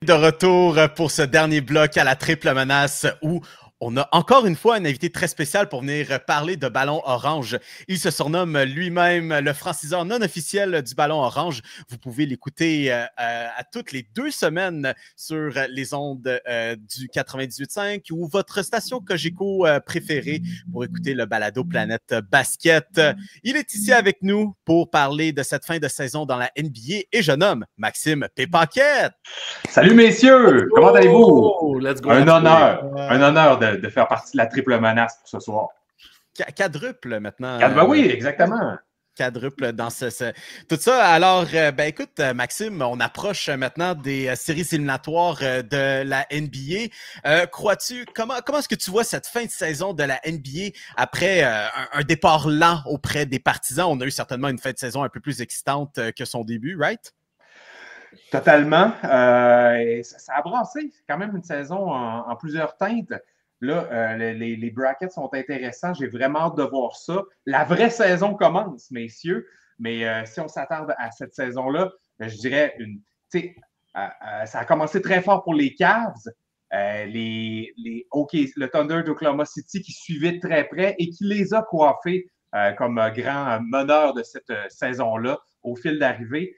De retour pour ce dernier bloc à la triple menace où on a encore une fois un invité très spécial pour venir parler de Ballon Orange. Il se surnomme lui-même le franciseur non officiel du Ballon Orange. Vous pouvez l'écouter à toutes les 2 semaines sur les ondes du 98.5 ou votre station Cogeco préférée pour écouter le balado Planète Basket. Il est ici avec nous pour parler de cette fin de saison dans la NBA et je nomme Maxime Pépaquette. Salut messieurs, comment allez-vous? Let's go, un honneur de faire partie de la triple menace pour ce soir. Quadruple maintenant. Ben oui, exactement. Quadruple dans tout ça. Alors, écoute, Maxime, on approche maintenant des séries éliminatoires de la NBA. Crois-tu, comment est-ce que tu vois cette fin de saison de la NBA après un départ lent auprès des partisans? On a eu certainement une fin de saison un peu plus excitante que son début, right? Totalement. Ça a brassé. C'est quand même une saison en plusieurs teintes. Là, les brackets sont intéressants. J'ai vraiment hâte de voir ça. La vraie saison commence, messieurs. Mais si on s'attarde à cette saison-là, je dirais ça a commencé très fort pour les Cavs. Le Thunder d'Oklahoma City qui suivait de très près et qui les a coiffés comme grand meneur de cette saison-là au fil d'arrivée.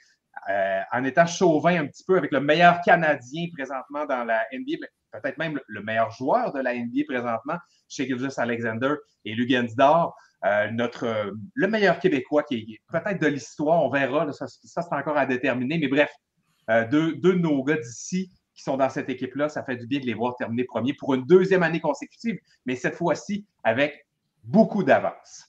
En étant chauvin un petit peu avec le meilleur Canadien présentement dans la NBA, peut-être même le meilleur joueur de la NBA présentement, Shai Gilgeous-Alexander et Luguentz-Dort, le meilleur Québécois qui est peut-être de l'histoire, on verra, là, ça c'est encore à déterminer, mais bref, deux de nos gars d'ici qui sont dans cette équipe-là, ça fait du bien de les voir terminer premier pour une 2e année consécutive, mais cette fois-ci avec beaucoup d'avance.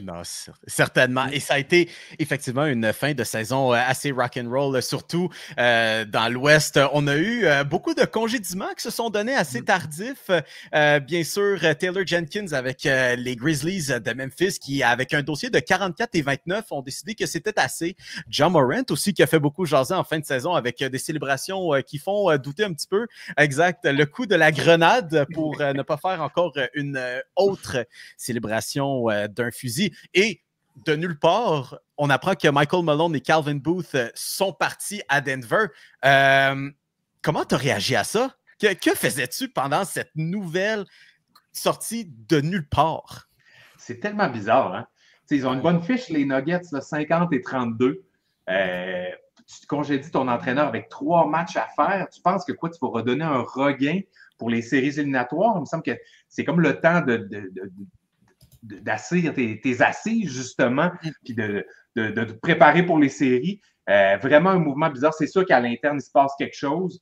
Non, certainement. Et ça a été effectivement une fin de saison assez rock'n'roll, surtout dans l'Ouest. On a eu beaucoup de congédiements qui se sont donnés assez tardifs. Bien sûr, Taylor Jenkins avec les Grizzlies de Memphis qui, avec un dossier de 44-29, ont décidé que c'était assez. Ja Morant aussi qui a fait beaucoup jaser en fin de saison avec des célébrations qui font douter un petit peu. Exact. Le coup de la grenade pour ne pas faire encore une autre célébration d'un fusil. Et de nulle part, on apprend que Michael Malone et Calvin Booth sont partis à Denver. Comment tu as réagi à ça? Que faisais-tu pendant cette nouvelle sortie de nulle part? C'est tellement bizarre, hein? Ils ont une bonne fiche, les Nuggets, là, 50-32. Tu congédies ton entraîneur avec 3 matchs à faire. Tu penses que tu vas redonner un regain pour les séries éliminatoires? Il me semble que c'est comme le temps d'assir tes assises, justement, puis de te préparer pour les séries. Vraiment un mouvement bizarre. C'est sûr qu'à l'interne, il se passe quelque chose.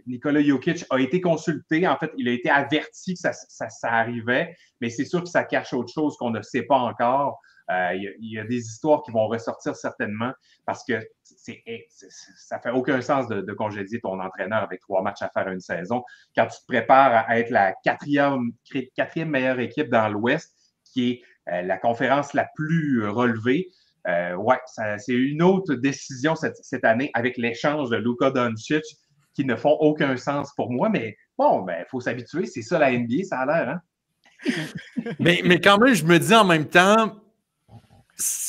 Nikola Jokic a été consulté. En fait, il a été averti que ça arrivait, mais c'est sûr que ça cache autre chose qu'on ne sait pas encore. Il y a des histoires qui vont ressortir certainement parce que ça fait aucun sens de congédier ton entraîneur avec 3 matchs à faire une saison. Quand tu te prépares à être la quatrième meilleure équipe dans l'Ouest, qui est la conférence la plus relevée. C'est une autre décision cette année avec l'échange de Luka Doncic qui ne font aucun sens pour moi, mais bon, il faut s'habituer, c'est ça la NBA, ça a l'air, hein? mais quand même, je me dis en même temps,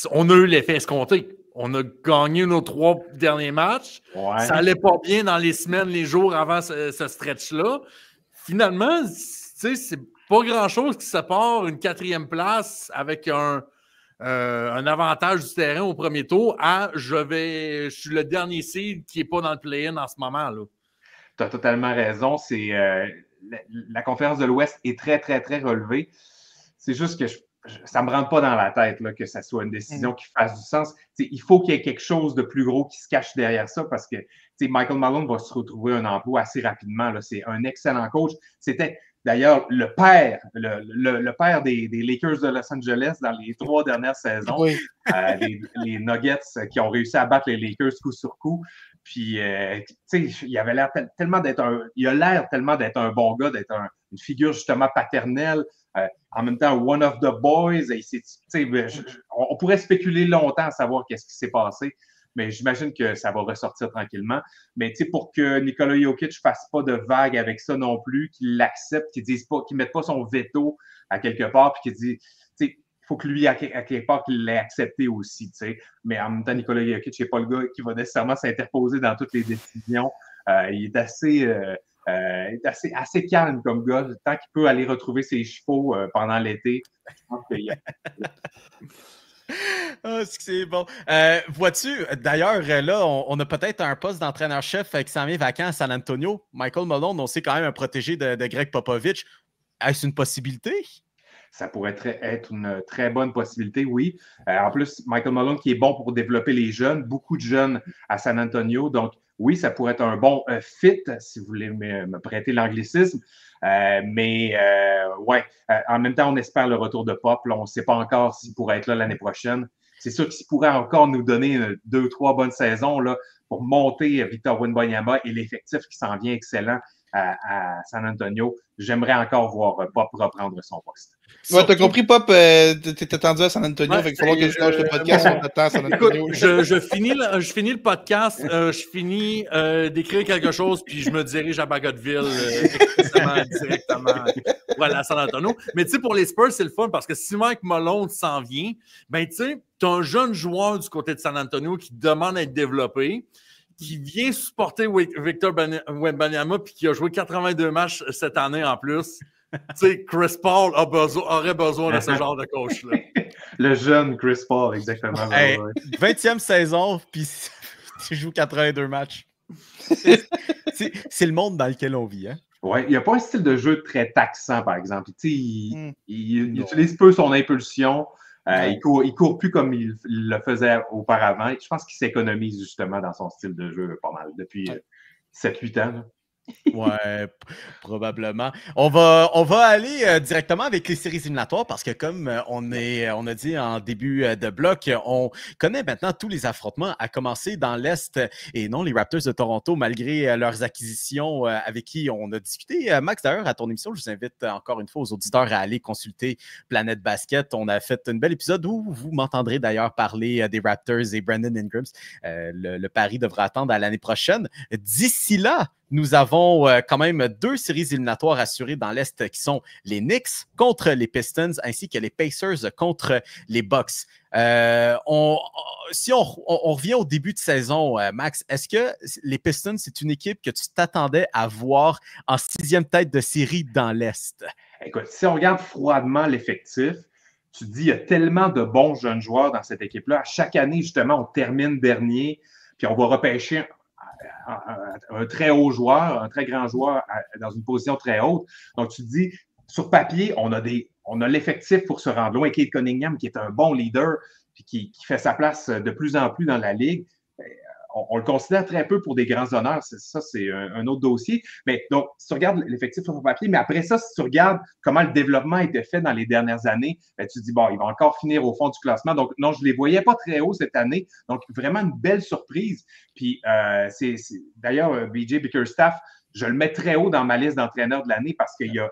on a eu l'effet escompté. On a gagné nos 3 derniers matchs. Ouais. Ça allait pas bien dans les semaines, les jours avant ce stretch-là. Finalement, c'est pas grand-chose qui sépare une 4e place avec un avantage du terrain au premier tour à je suis le dernier seed qui n'est pas dans le play-in en ce moment. Tu as totalement raison. La conférence de l'Ouest est très, très, très relevée. C'est juste que ça ne me rentre pas dans la tête là, que ça soit une décision qui fasse du sens. Il faut qu'il y ait quelque chose de plus gros qui se cache derrière ça parce que Michael Malone va se retrouver un emploi assez rapidement. C'est un excellent coach. C'était d'ailleurs le père des Lakers de Los Angeles dans les 3 dernières saisons. Oui. Les Nuggets qui ont réussi à battre les Lakers coup sur coup. Puis, il avait l'air tellement d'être un bon gars, d'être une figure justement paternelle. En même temps, one of the boys. On pourrait spéculer longtemps à savoir qu'est-ce qui s'est passé, mais j'imagine que ça va ressortir tranquillement. Mais pour que Nikola Jokic ne fasse pas de vague avec ça non plus, qu'il l'accepte, qu'il ne mette pas son veto à quelque part, puis qu'il dise, il faut que lui, à quelque part, qu'il l'ait accepté aussi. Mais en même temps, Nikola Jokic n'est pas le gars qui va nécessairement s'interposer dans toutes les décisions Il est assez calme comme gars. Tant qu'il peut aller retrouver ses chevaux pendant l'été, je pense qu'il y a... Oh, c'est bon. Vois-tu, d'ailleurs, là, on a peut-être un poste d'entraîneur-chef qui s'en vient vacant à San Antonio. Michael Malone, on sait quand même un protégé de Greg Popovich. Est-ce une possibilité? Ça pourrait être une très bonne possibilité, oui. En plus, Michael Malone qui est bon pour développer les jeunes, beaucoup de jeunes à San Antonio. Donc, oui, ça pourrait être un bon fit, si vous voulez me prêter l'anglicisme. Mais en même temps, on espère le retour de Pop. Là, on ne sait pas encore s'il pourrait être là l'année prochaine. C'est sûr qu'il pourrait encore nous donner 2-3 bonnes saisons là, pour monter Victor Wembanyama et l'effectif qui s'en vient excellent à San Antonio. J'aimerais encore voir Pop reprendre son poste. Ouais, t'as compris, Pop, t'es attendu à San Antonio, fait qu'il va falloir que je lâche le podcast, on attend à San Antonio. Écoute, je finis le podcast, je finis d'écrire quelque chose, puis je me dirige à Bagotville directement voilà, à San Antonio. Mais tu sais, pour les Spurs, c'est le fun, parce que si Mike Malone s'en vient, ben tu sais, t'as un jeune joueur du côté de San Antonio qui demande à être développé, qui vient supporter Victor Wembanyama, puis qui a joué 82 matchs cette année en plus. Tu sais, Chris Paul aurait besoin de ce genre de coach-là. Le jeune Chris Paul, exactement. Hey, 20e saison, puis tu joues 82 matchs. C'est le monde dans lequel on vit. Hein? Oui, il n'y a pas un style de jeu très taxant, par exemple. Il utilise peu son impulsion. Il court plus comme il le faisait auparavant. Je pense qu'il s'économise justement dans son style de jeu pas mal depuis 7-8 ans. Là. Ouais, probablement. On va aller directement avec les séries éliminatoires parce que comme on a dit en début de bloc, on connaît maintenant tous les affrontements, à commencer dans l'Est et non les Raptors de Toronto malgré leurs acquisitions avec qui on a discuté. Max, d'ailleurs, à ton émission, je vous invite encore une fois aux auditeurs à aller consulter Planète Basket. On a fait un bel épisode où vous m'entendrez d'ailleurs parler des Raptors et Brandon Ingram. Le pari devra attendre à l'année prochaine. D'ici là, nous avons quand même 2 séries éliminatoires assurées dans l'Est qui sont les Knicks contre les Pistons ainsi que les Pacers contre les Bucks. Si on revient au début de saison, Max, est-ce que les Pistons, c'est une équipe que tu t'attendais à voir en 6e tête de série dans l'Est? Écoute, si on regarde froidement l'effectif, tu te dis il y a tellement de bons jeunes joueurs dans cette équipe-là. À chaque année, justement, on termine dernier, puis on va repêcher un très haut joueur, un très grand joueur dans une position très haute. Donc, tu te dis, sur papier, on a l'effectif pour se rendre loin. Cade Cunningham, qui est un bon leader, puis qui fait sa place de plus en plus dans la Ligue. On le considère très peu pour des grands honneurs. Ça, c'est un autre dossier. Mais donc, si tu regardes l'effectif sur papier, mais après ça, si tu regardes comment le développement a été fait dans les dernières années, ben, tu te dis, bon, il va encore finir au fond du classement. Donc, non, je ne les voyais pas très haut cette année. Donc, vraiment une belle surprise. Puis, d'ailleurs, BJ Bickerstaff, je le mets très haut dans ma liste d'entraîneurs de l'année parce qu'il a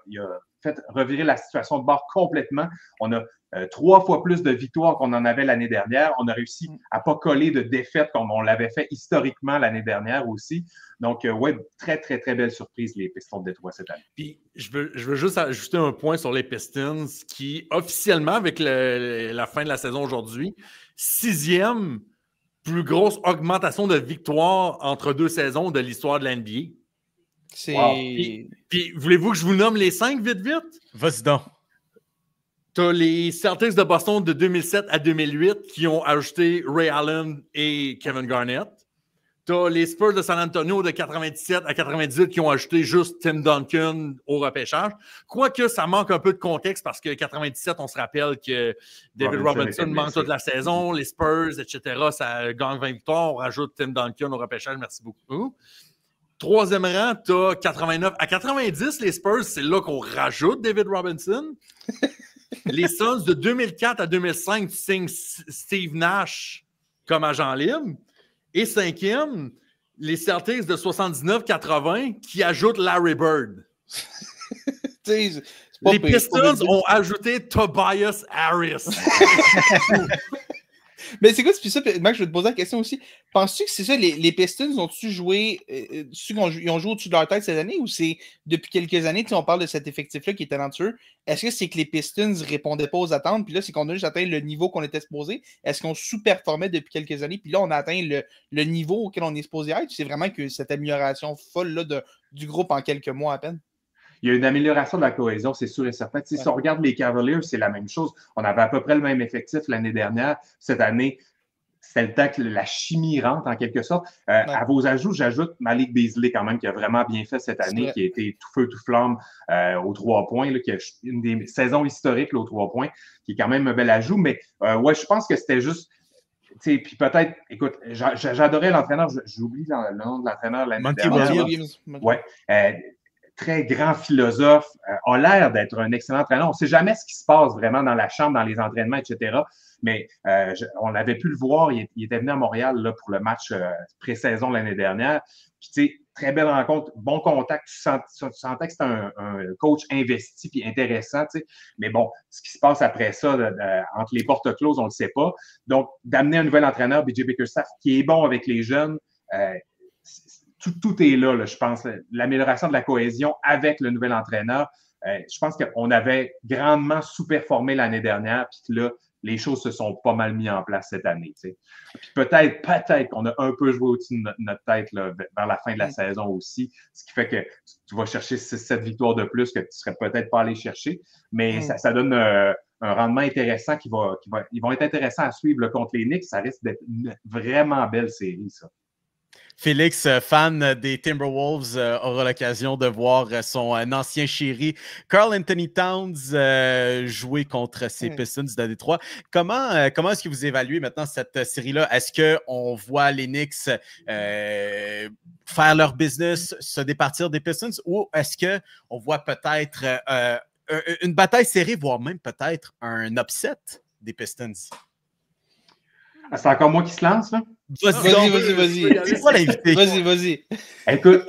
fait revirer la situation de bord complètement. On a 3 fois plus de victoires qu'on en avait l'année dernière. On a réussi à ne pas coller de défaites comme on l'avait fait historiquement l'année dernière aussi. Donc, ouais, très, très, très belle surprise, les Pistons de Détroit cette année. Puis, je veux juste ajouter un point sur les Pistons qui, officiellement, avec la fin de la saison aujourd'hui, 6e plus grosse augmentation de victoires entre 2 saisons de l'histoire de la NBA. Wow. Puis, voulez-vous que je vous nomme les 5 vite? Vas-y donc. T'as les Celtics de Boston de 2007 à 2008 qui ont ajouté Ray Allen et Kevin Garnett. T'as les Spurs de San Antonio de 97 à 98 qui ont ajouté juste Tim Duncan au repêchage. Quoique ça manque un peu de contexte parce que 97, on se rappelle que David Robinson manque toute la saison, les Spurs, etc. Ça gagne 20 victoires. On rajoute Tim Duncan au repêchage. Merci beaucoup. 3e rang, tu as 89. À 90, les Spurs, c'est là qu'on rajoute David Robinson. Les Suns de 2004 à 2005, tu signes Steve Nash comme agent libre. Et 5e, les Celtics de 79-80 qui ajoutent Larry Bird. Les Pistons ont ajouté Tobias Harris. Mais c'est quoi, c'est ça, Max, je vais te poser la question aussi. Penses-tu que c'est ça, les Pistons ont-tu joué, ils ont joué au-dessus de leur tête cette année ou c'est depuis quelques années, on parle de cet effectif-là qui est talentueux, est-ce que c'est que les Pistons ne répondaient pas aux attentes, puis là, c'est qu'on a juste atteint le niveau qu'on était supposé? Est-ce qu'on sous-performait depuis quelques années, puis là, on a atteint le niveau auquel on est supposé être? C'est vraiment que cette amélioration folle là, du groupe en quelques mois à peine? Il y a une amélioration de la cohésion, c'est sûr et certain. Si on regarde les Cavaliers, c'est la même chose. On avait à peu près le même effectif l'année dernière. Cette année, c'était le temps que la chimie rentre en quelque sorte. À vos ajouts, j'ajoute Malik Beasley quand même, qui a vraiment bien fait cette année, qui a été tout feu, tout flamme aux 3 points, là, qui a une des saisons historiques là, aux 3 points, qui est quand même un bel ajout. Mais ouais, je pense que c'était juste. Puis peut-être, écoute, j'adorais l'entraîneur, j'oublie le nom de l'entraîneur l'année dernière. Ouais. Très grand philosophe, a l'air d'être un excellent entraîneur. On ne sait jamais ce qui se passe vraiment dans la chambre, dans les entraînements, etc. Mais on avait pu le voir, il était venu à Montréal là, pour le match pré-saison l'année dernière. Puis, tu sais, très belle rencontre, bon contact. Tu sentais que c'était un coach investi et intéressant, tu sais. Mais bon, ce qui se passe après ça, entre les portes closes, on ne le sait pas. Donc, d'amener un nouvel entraîneur, BJ Bickerstaff, qui est bon avec les jeunes, tout est là, je pense. L'amélioration de la cohésion avec le nouvel entraîneur. Je pense qu'on avait grandement sous-performé l'année dernière, puis que là, les choses se sont pas mal mises en place cette année. Tu sais. Puis peut-être qu'on a un peu joué au-dessus de notre tête là, vers la fin de la saison aussi, ce qui fait que tu vas chercher 6-7 victoires de plus que tu ne serais peut-être pas allé chercher, mais ça donne un rendement intéressant ils vont être intéressants à suivre là, contre les Knicks. Ça risque d'être une vraiment belle série, ça. Félix, fan des Timberwolves, aura l'occasion de voir son ancien chéri Karl Anthony Towns jouer contre ces Pistons de Détroit. Comment est-ce que vous évaluez maintenant cette série-là? Est-ce qu'on voit les Knicks faire leur business, se départir des Pistons, ou est-ce qu'on voit peut-être une bataille serrée, voire même peut-être un upset des Pistons? C'est encore moi qui se lance, là? Vas-y. C'est quoi l'invité? Vas-y. Écoute,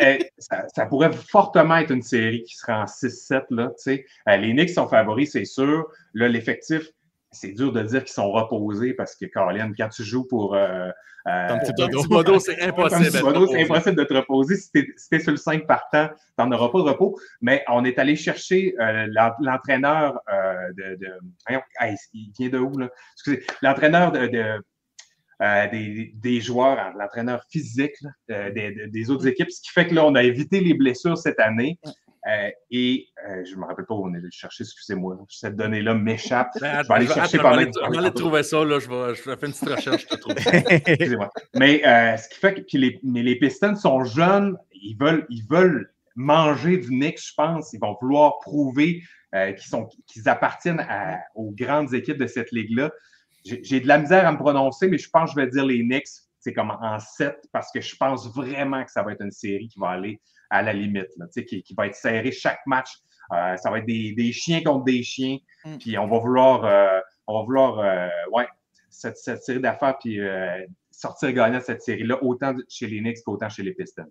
ça pourrait fortement être une série qui serait en 6-7, là, tu sais. Les Knicks sont favoris, c'est sûr. Là, l'effectif, c'est dur de dire qu'ils sont reposés parce que, Colin, quand tu joues pour... Tom Thibodeau, c'est impossible. C'est impossible de te reposer. Si t'es sur le 5 partant, t'en auras pas de repos. Mais on est allé chercher l'entraîneur il vient de où, là? Excusez. L'entraîneur des joueurs, l'entraîneur physique là, des autres équipes, ce qui fait que là, on a évité les blessures cette année. Et je ne me rappelle pas où on est allé le chercher, excusez-moi. Cette donnée-là m'échappe. Je vais aller chercher pendant que... On allait trouver ça, là, je vais faire une petite recherche, je te trouve. Excusez-moi. Mais ce qui fait que les Pistons sont jeunes, ils veulent manger du Knicks, je pense. Ils vont vouloir prouver qu'ils appartiennent aux grandes équipes de cette ligue-là. J'ai de la misère à me prononcer, mais je pense que je vais dire les Knicks, c'est comme en 7, parce que je pense vraiment que ça va être une série qui va aller à la limite, là, qui va être serrée chaque match. Ça va être des chiens contre des chiens, puis on va vouloir cette série d'affaires, puis sortir gagnant de cette série-là, autant chez les Knicks qu'autant chez les Pistons.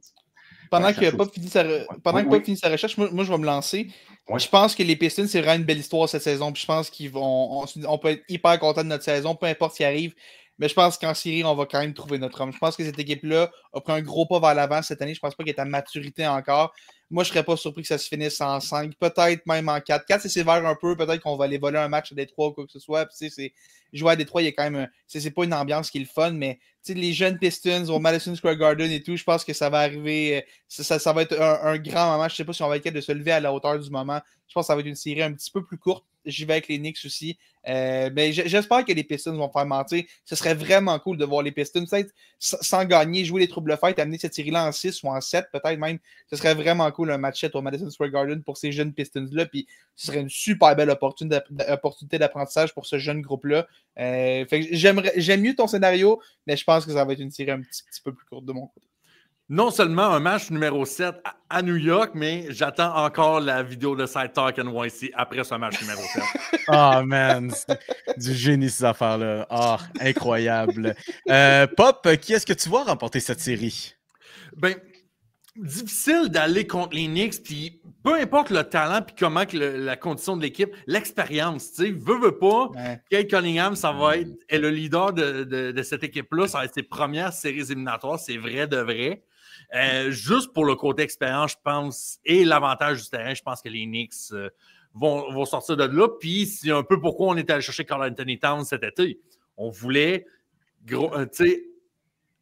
Pendant que Pop finit sa recherche, moi, je vais me lancer. Ouais. Je pense que les Pistons, c'est vraiment une belle histoire cette saison. Puis je pense on peut être hyper content de notre saison, peu importe ce qui arrive. Mais je pense qu'en série, on va quand même trouver notre homme. Je pense que cette équipe-là a pris un gros pas vers l'avant cette année. Je pense pas qu'elle est à maturité encore. Moi, je serais pas surpris que ça se finisse en 5, peut-être même en 4. 4, c'est sévère un peu. Peut-être qu'on va aller voler un match à Détroit ou quoi que ce soit. Puis, jouer à Détroit, il y a quand même... C'est pas une ambiance qui est le fun, mais les jeunes Pistons au Madison Square Garden et tout, je pense que ça va arriver... Ça va être un grand moment. Je sais pas si on va être capable de se lever à la hauteur du moment. Je pense que ça va être une série un petit peu plus courte. J'y vais avec les Knicks aussi. Mais j'espère que les Pistons vont faire mentir. Ce serait vraiment cool de voir les Pistons peut-être sans gagner, jouer les troubles fêtes, amener cette série-là en 6 ou en 7 peut-être même. Ce serait vraiment cool un match-up au Madison Square Garden pour ces jeunes Pistons-là. Puis ce serait une super belle opportunité d'apprentissage pour ce jeune groupe-là. J'aime mieux ton scénario, mais je pense que ça va être une série un petit peu plus courte de mon côté. Non seulement un match numéro 7 à New York, mais j'attends encore la vidéo de Side Talk NYC après ce match numéro 7. Oh man, du génie ces affaires-là. Oh, incroyable. Pop, qui est-ce que tu vois remporter cette série? Ben, difficile d'aller contre les Knicks, puis peu importe le talent, puis comment que la condition de l'équipe, l'expérience, tu sais, veut pas, Cade Cunningham, ça va être le leader de cette équipe-là, ça va être ses premières séries éliminatoires, c'est vrai de vrai. Juste pour le côté expérience, je pense, et l'avantage du terrain, je pense que les Knicks vont sortir de là, puis c'est un peu pourquoi on est allé chercher Karl Anthony Towns cet été. On voulait, tu sais,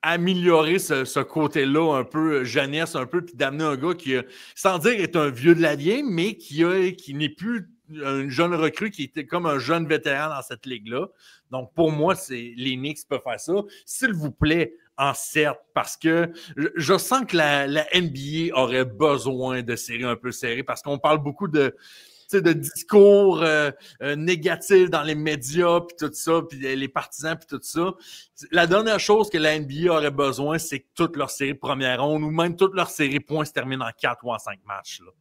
améliorer ce côté-là un peu jeunesse, un peu, puis d'amener un gars qui, sans dire est un vieux de la vieille, mais qui n'est plus un jeune recrue, qui était comme un jeune vétéran dans cette ligue-là. Donc, pour moi, les Knicks peuvent faire ça. S'il vous plaît, en 7, parce que je sens que la NBA aurait besoin de séries un peu serrées, parce qu'on parle beaucoup de discours négatifs dans les médias, puis tout ça, puis les partisans, puis tout ça. La dernière chose que la NBA aurait besoin, c'est que toutes leurs séries de première ronde, ou même toutes leurs séries points se terminent en 4 ou en 5 matchs, là.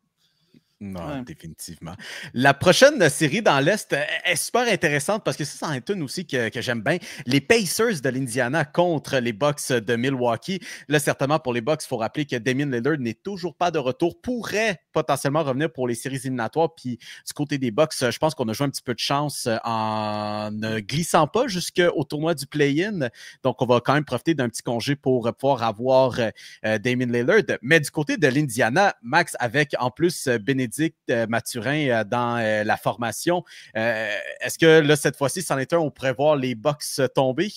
Non, définitivement. La prochaine série dans l'Est est super intéressante parce que ça en est une aussi que j'aime bien. Les Pacers de l'Indiana contre les Bucks de Milwaukee. Là, certainement, pour les Bucks, il faut rappeler que Damian Lillard n'est toujours pas de retour, pourrait potentiellement revenir pour les séries éliminatoires. Puis du côté des Bucks, je pense qu'on a joué un petit peu de chance en ne glissant pas jusqu'au tournoi du play-in. Donc, on va quand même profiter d'un petit congé pour pouvoir avoir Damian Lillard. Mais du côté de l'Indiana, Max, avec en plus Bénédicte Mathurin dans la formation. Est-ce que là, cette fois-ci, c'en est un, on pourrait voir les Bucks tomber?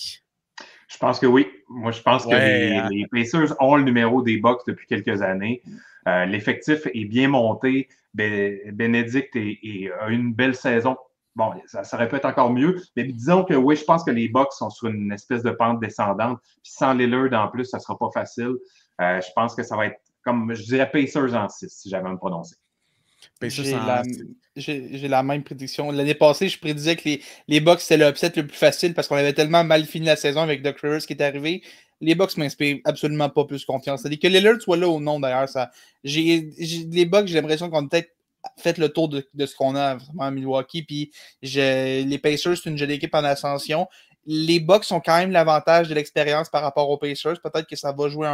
Je pense que oui. Moi, je pense que les Pacers ont le numéro des Bucks depuis quelques années. L'effectif est bien monté. Bénédicte a une belle saison. Bon, ça aurait pu être encore mieux, mais disons que oui, je pense que les Bucks sont sur une espèce de pente descendante. Puis sans Lillard en plus, ça ne sera pas facile. Je pense que ça va être comme, je dirais, Pacers en 6, si j'avais à me prononcer. J'ai la même prédiction. L'année passée, je prédisais que les Bucks, c'était l'upset le plus facile parce qu'on avait tellement mal fini la saison avec Doc Rivers qui est arrivé. Les Bucks m'inspirent absolument pas plus confiance. C'est-à-dire que Lillard soit là ou non, d'ailleurs. Les Bucks, j'ai l'impression qu'on a peut-être fait le tour de ce qu'on a vraiment à Milwaukee. Puis les Pacers, c'est une jeune équipe en ascension. Les Bucks ont quand même l'avantage de l'expérience par rapport aux Pacers. Peut-être que ça va jouer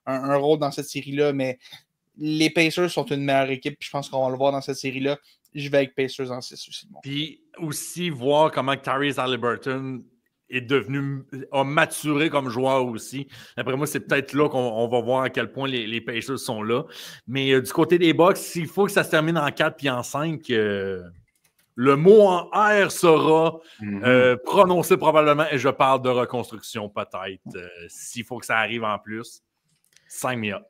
un rôle dans cette série-là, mais les Pacers sont une meilleure équipe. Je pense qu'on va le voir dans cette série-là. Je vais avec Pacers en 6 aussi. Bon. Puis aussi voir comment Tyrese Haliburton a maturé comme joueur aussi. D'après moi, c'est peut-être là qu'on va voir à quel point les Pacers sont là. Mais du côté des Bucks, s'il faut que ça se termine en 4 puis en 5, le mot en R sera prononcé probablement, et je parle de reconstruction peut-être. S'il faut que ça arrive en plus, sign me up.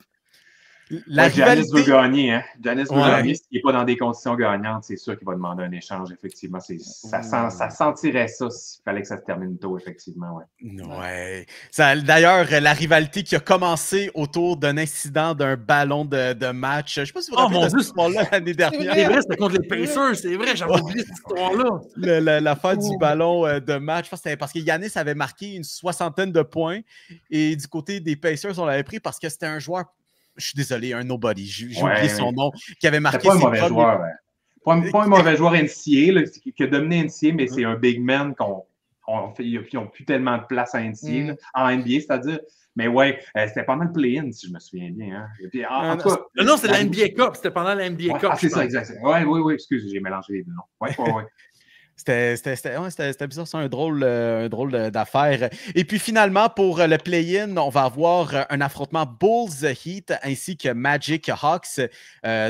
Giannis veut gagner, hein? Giannis veut gagner. S'il n'est pas dans des conditions gagnantes, c'est sûr qu'il va demander un échange, effectivement. Ça sentirait ça s'il fallait que ça se termine tôt, effectivement. Ouais. D'ailleurs, la rivalité qui a commencé autour d'un incident d'un ballon de match. Je ne sais pas si vous vous rappelez de cette histoire-là l'année dernière. C'est vrai, c'était contre les Pacers, c'est vrai, j'avais oublié cette histoire-là. L'affaire du ballon de match, je pense que c'était parce que Giannis avait marqué une 60aine de points et du côté des Pacers, on l'avait pris parce que c'était un joueur. Je suis désolé, un nobody. J'ai oublié son nom, qui avait marqué. Pas un mauvais joueur. Pas un mauvais joueur NCA, qui a dominé NCA, mais c'est un big man qui n'ont plus tellement de place à NCA, en NBA, c'est-à-dire. Mais ouais, c'était pendant le play-in, si je me souviens bien. Hein. Et puis, en tout cas, non, c'est la NBA Cup. C'était pendant la NBA Cup. C'est ça, exact. Oui, excuse, j'ai mélangé les deux noms. Oui. C'était bizarre, c'est un drôle d'affaire. Et puis finalement, pour le play-in, on va avoir un affrontement Bulls-Heat ainsi que Magic-Hawks.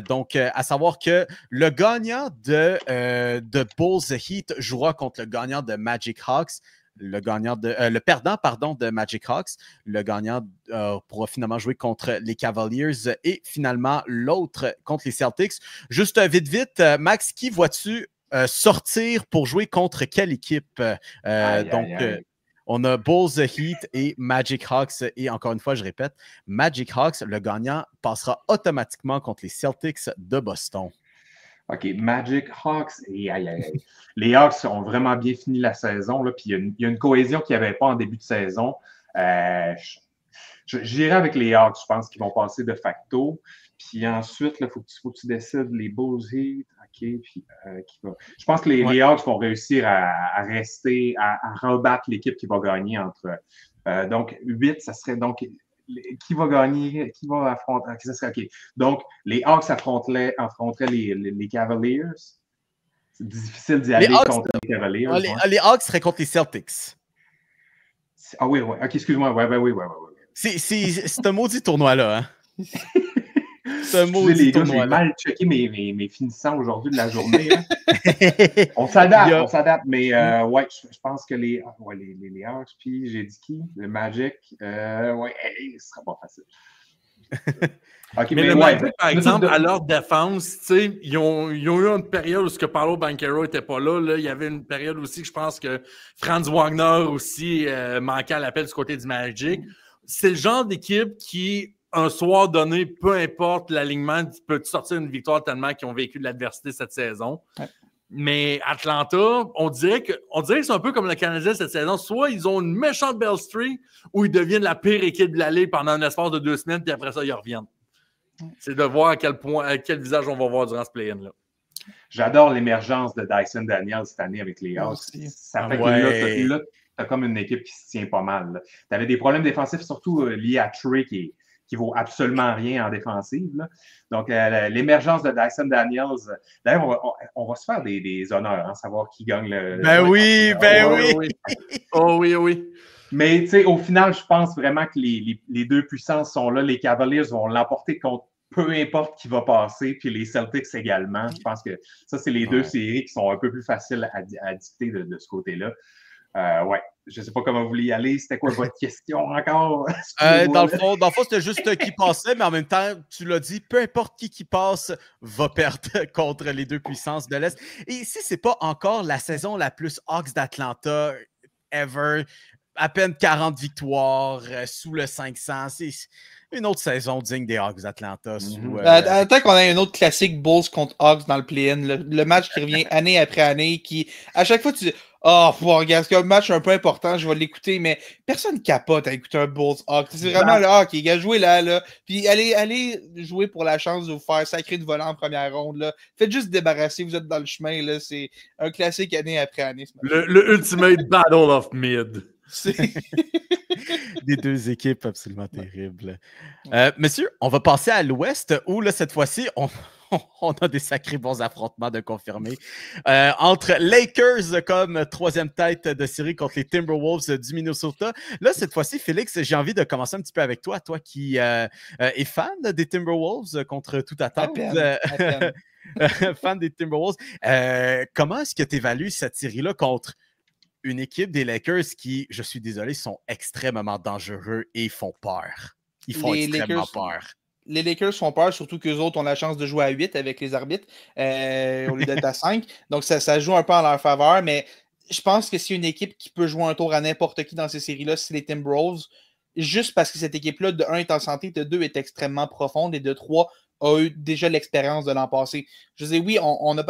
Donc, à savoir que le gagnant de Bulls-Heat jouera contre le gagnant de Magic-Hawks. Le perdant de Magic Hawks, le gagnant pourra finalement jouer contre les Cavaliers et finalement l'autre contre les Celtics. Juste vite, Max, qui vois-tu sortir pour jouer contre quelle équipe? On a Bulls, Heat et Magic Hawks. Et encore une fois, je répète, Magic Hawks, le gagnant passera automatiquement contre les Celtics de Boston. OK, Magic Hawks. Les Hawks ont vraiment bien fini la saison. Là, puis il y a une cohésion qu'il n'y avait pas en début de saison. J'irai avec les Hawks. Je pense qu'ils vont passer de facto. Puis ensuite, il faut que tu décides les Bulls Heat. OK. Puis, je pense que les Hawks vont réussir à rester, à rebattre l'équipe qui va gagner entre. Donc, 8, ça serait donc qui va gagner, qui va affronter. OK. Donc, les Hawks affronteraient les Cavaliers. C'est difficile d'y aller contre les Cavaliers. Les Hawks seraient contre les Celtics. Ah oui. OK, excuse-moi. Oui. C'est un maudit tournoi-là. Hein? C'est un maudit tournoi. J'ai mal checké mes finissants aujourd'hui de la journée. Hein. On s'adapte. Mais ouais, je pense que les Hawks, puis j'ai dit qui? Le Magic. Ouais, ce sera pas facile. Okay, mais le Magic, par exemple, à leur défense, ils ont eu une période où Paolo Banchero n'était pas là. Il y avait une période aussi que je pense que Franz Wagner aussi manquait à l'appel du côté du Magic. C'est le genre d'équipe qui, un soir donné, peu importe l'alignement, peut sortir une victoire tellement qu'ils ont vécu de l'adversité cette saison. Ouais. Mais Atlanta, on dirait que c'est un peu comme le Canadien cette saison. Soit ils ont une méchante belle streak ou ils deviennent la pire équipe de la Ligue pendant un espace de 2 semaines, puis après ça, ils reviennent. C'est de voir à quel visage on va voir durant ce play-in-là. J'adore l'émergence de Dyson Daniels cette année avec les Hawks. Ça fait que là, tu as comme une équipe qui se tient pas mal. Tu avais des problèmes défensifs, surtout liés à Trey qui vaut absolument rien en défensive. Là. Donc, l'émergence de Dyson Daniels, d'ailleurs, on va se faire des honneurs, hein, savoir qui gagne le... oui! Oh oui! Mais, tu sais, au final, je pense vraiment que les deux puissances sont là. Les Cavaliers vont l'emporter contre peu importe qui va passer, puis les Celtics également. Je pense que ça, c'est les deux séries qui sont un peu plus faciles à dicter de ce côté-là. Ouais. Je ne sais pas comment vous voulez y aller. C'était quoi votre question encore? Dans le fond, c'était juste qui passait, mais en même temps, tu l'as dit, peu importe qui passe va perdre contre les deux puissances de l'Est. Et ici, ce n'est pas encore la saison la plus Hawks d'Atlanta ever. À peine 40 victoires sous le 500. C'est une autre saison digne des Hawks d'Atlanta. Attends qu'on ait un autre classique Bulls contre Hawks dans le play-in. Le match qui revient année après année, qui, à chaque fois, tu dis regarde, c'est un match un peu important, je vais l'écouter, mais personne capote à écouter un Bulls Hawks. C'est vraiment le hockey, gars, jouez là. Puis allez jouer pour la chance de vous faire sacrer de volant en première ronde. Là. Faites juste débarrasser, vous êtes dans le chemin. Là. C'est un classique année après année. Le ultimate battle of mid. Des deux équipes absolument terribles. Messieurs, on va passer à l'Ouest où, là, cette fois-ci, on a des sacrés bons affrontements de confirmer. Entre Lakers comme troisième tête de série contre les Timberwolves du Minnesota. Là, cette fois-ci, Félix, j'ai envie de commencer un petit peu avec toi. Toi qui es fan des Timberwolves contre toute attente. Fan des Timberwolves. Comment est-ce que tu évalues cette série-là contre une équipe des Lakers qui, je suis désolé, sont extrêmement dangereux et font peur. Ils font extrêmement peur. Les Lakers font peur, surtout qu'eux autres ont la chance de jouer à 8 avec les arbitres au lieu d'être à 5. Donc, ça joue un peu en leur faveur, mais je pense que c'est une équipe qui peut jouer un tour à n'importe qui dans ces séries-là, c'est les Timberwolves, juste parce que cette équipe-là, de 1, est en santé, de 2, est extrêmement profonde, et de 3, a eu déjà l'expérience de l'an passé. Je disais, oui,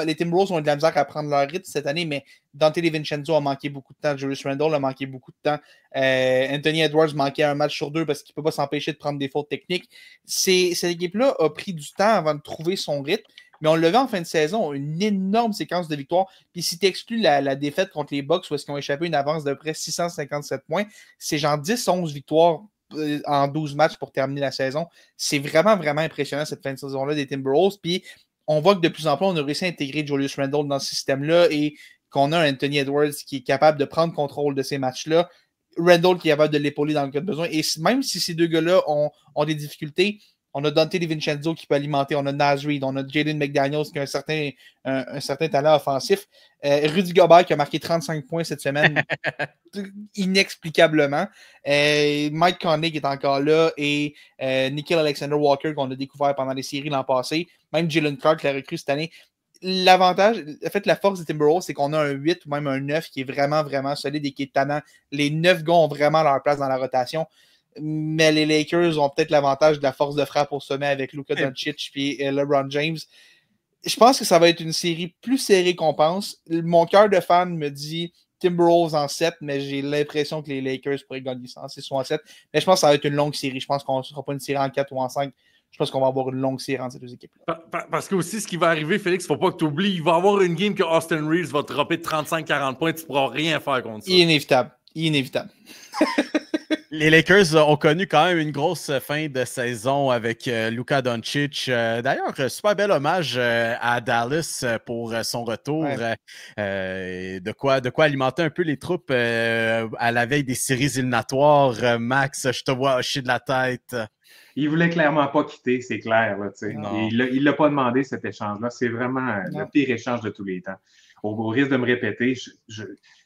les Timberwolves ont eu de la misère à prendre leur rythme cette année, mais Dante DiVincenzo a manqué beaucoup de temps, Julius Randle a manqué beaucoup de temps, Anthony Edwards manquait un match sur 2 parce qu'il ne peut pas s'empêcher de prendre des fautes techniques. Cette équipe-là a pris du temps avant de trouver son rythme, mais on le vu en fin de saison, une énorme séquence de victoires. Puis si tu exclues la défaite contre les Bucks, où est-ce qu'ils ont échappé une avance de près 657 points, c'est genre 10-11 victoires en 12 matchs pour terminer la saison. C'est vraiment, vraiment impressionnant cette fin de saison-là des Timberwolves. Puis on voit que de plus en plus, on a réussi à intégrer Julius Randle dans ce système-là et qu'on a un Anthony Edwards qui est capable de prendre contrôle de ces matchs-là. Randle qui est capable de l'épauler dans le cas de besoin. Et même si ces deux gars-là ont des difficultés, on a Dante DiVincenzo qui peut alimenter, on a Naz Reid, on a Jaden McDaniels qui a un certain talent offensif. Rudy Gobert qui a marqué 35 points cette semaine, inexplicablement. Mike Conley qui est encore là et Nickeil Alexander-Walker qu'on a découvert pendant les séries l'an passé. Même Jalen Clark l'a recrue cette année. L'avantage, en fait, la force des Timberwolves, c'est qu'on a un 8 ou même un 9 qui est vraiment, vraiment solide et qui est tannant. Les 9 gars ont vraiment leur place dans la rotation. Mais les Lakers ont peut-être l'avantage de la force de frappe au sommet avec Luka Doncic et LeBron James. Je pense que ça va être une série plus serrée qu'on pense. Mon cœur de fan me dit Timberwolves en 7, mais j'ai l'impression que les Lakers pourraient gagner en 6 ou en 7. Mais je pense que ça va être une longue série. Je pense qu'on ne sera pas une série en 4 ou en 5. Je pense qu'on va avoir une longue série entre ces deux équipes-là. Parce que aussi, ce qui va arriver, Félix, il ne faut pas que tu oublies, il va y avoir une game que Austin Reeves va te dropper de 35-40 points, tu ne pourras rien faire contre ça. Inévitable. Les Lakers ont connu quand même une grosse fin de saison avec Luka Doncic. D'ailleurs, super bel hommage à Dallas pour son retour. Ouais. De quoi alimenter un peu les troupes à la veille des séries éliminatoires. Max, je te vois hocher de la tête. Il voulait clairement pas quitter, c'est clair. Là, il l'a pas demandé, cet échange-là. C'est vraiment le pire échange de tous les temps. Au risque de me répéter,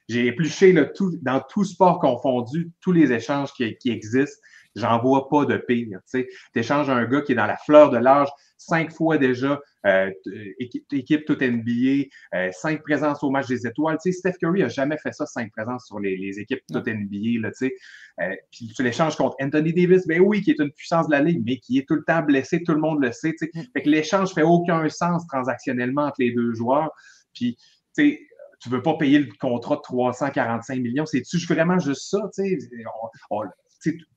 j'ai épluché dans tout sport confondu, tous les échanges qui existent. J'en vois pas de pire. Tu échanges un gars qui est dans la fleur de l'âge 5 fois déjà, équipe toute NBA, 5 présences au match des étoiles. Tu sais, Steph Curry n'a jamais fait ça, 5 présences sur les équipes toute NBA. Là, puis tu l'échanges contre Anthony Davis, ben oui, qui est une puissance de la Ligue, mais qui est tout le temps blessé, tout le monde le sait. Fait que l'échange fait aucun sens transactionnellement entre les deux joueurs. Puis, tu sais, tu veux pas payer le contrat de 345 millions. C'est-tu vraiment juste ça? Je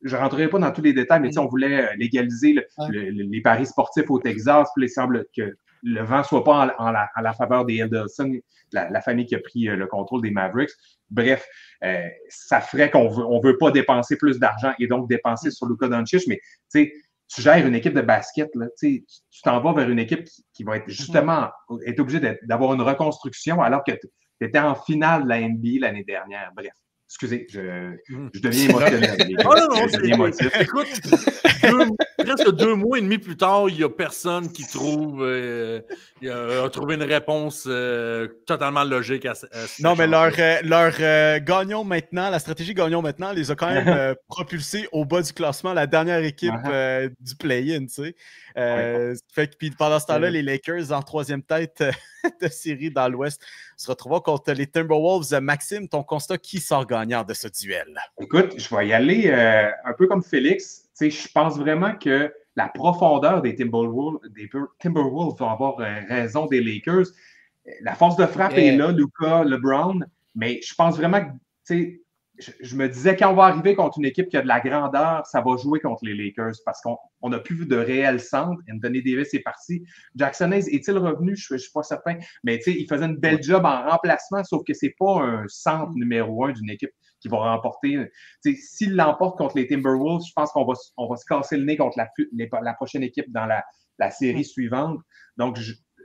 ne rentrerai pas dans tous les détails, mais on voulait légaliser les paris sportifs au Texas. Puis il semble que le vent ne soit pas à la faveur des Elderson, la famille qui a pris le contrôle des Mavericks. Bref, ça ferait qu'on ne veut pas dépenser plus d'argent et donc dépenser sur Luka Doncic, mais tu gères une équipe de basket, là, tu t'en vas vers une équipe qui va être justement être obligée d'avoir une reconstruction alors que tu étais en finale de la NBA l'année dernière. Bref. Excusez, je deviens émotionnel. Je deviens émotif. Écoute, presque 2 mois et demi plus tard, il n'y a personne qui a trouvé une réponse totalement logique à non, mais leur gagnons maintenant, la stratégie gagnons maintenant, les a quand même propulsés au bas du classement, la dernière équipe du play-in, tu sais. Fait que puis pendant ce temps-là, les Lakers en 3e tête de série dans l'Ouest se retrouvent contre les Timberwolves. Maxime, ton constat, qui sort gagnant de ce duel? Écoute, je vais y aller un peu comme Félix. Je pense vraiment que la profondeur des Timberwolves vont avoir raison des Lakers. La force de frappe est là, Luka, LeBron, mais je pense vraiment que je me disais, quand on va arriver contre une équipe qui a de la grandeur, ça va jouer contre les Lakers parce qu'on n'a plus vu de réel centre. Anthony Davis est parti. Jackson Hayes est-il revenu? Je ne suis pas certain. Mais il faisait une belle job en remplacement, sauf que ce n'est pas un centre numéro 1 d'une équipe qui va remporter. S'il l'emporte contre les Timberwolves, je pense qu'on va se casser le nez contre la prochaine équipe dans la série suivante. Donc,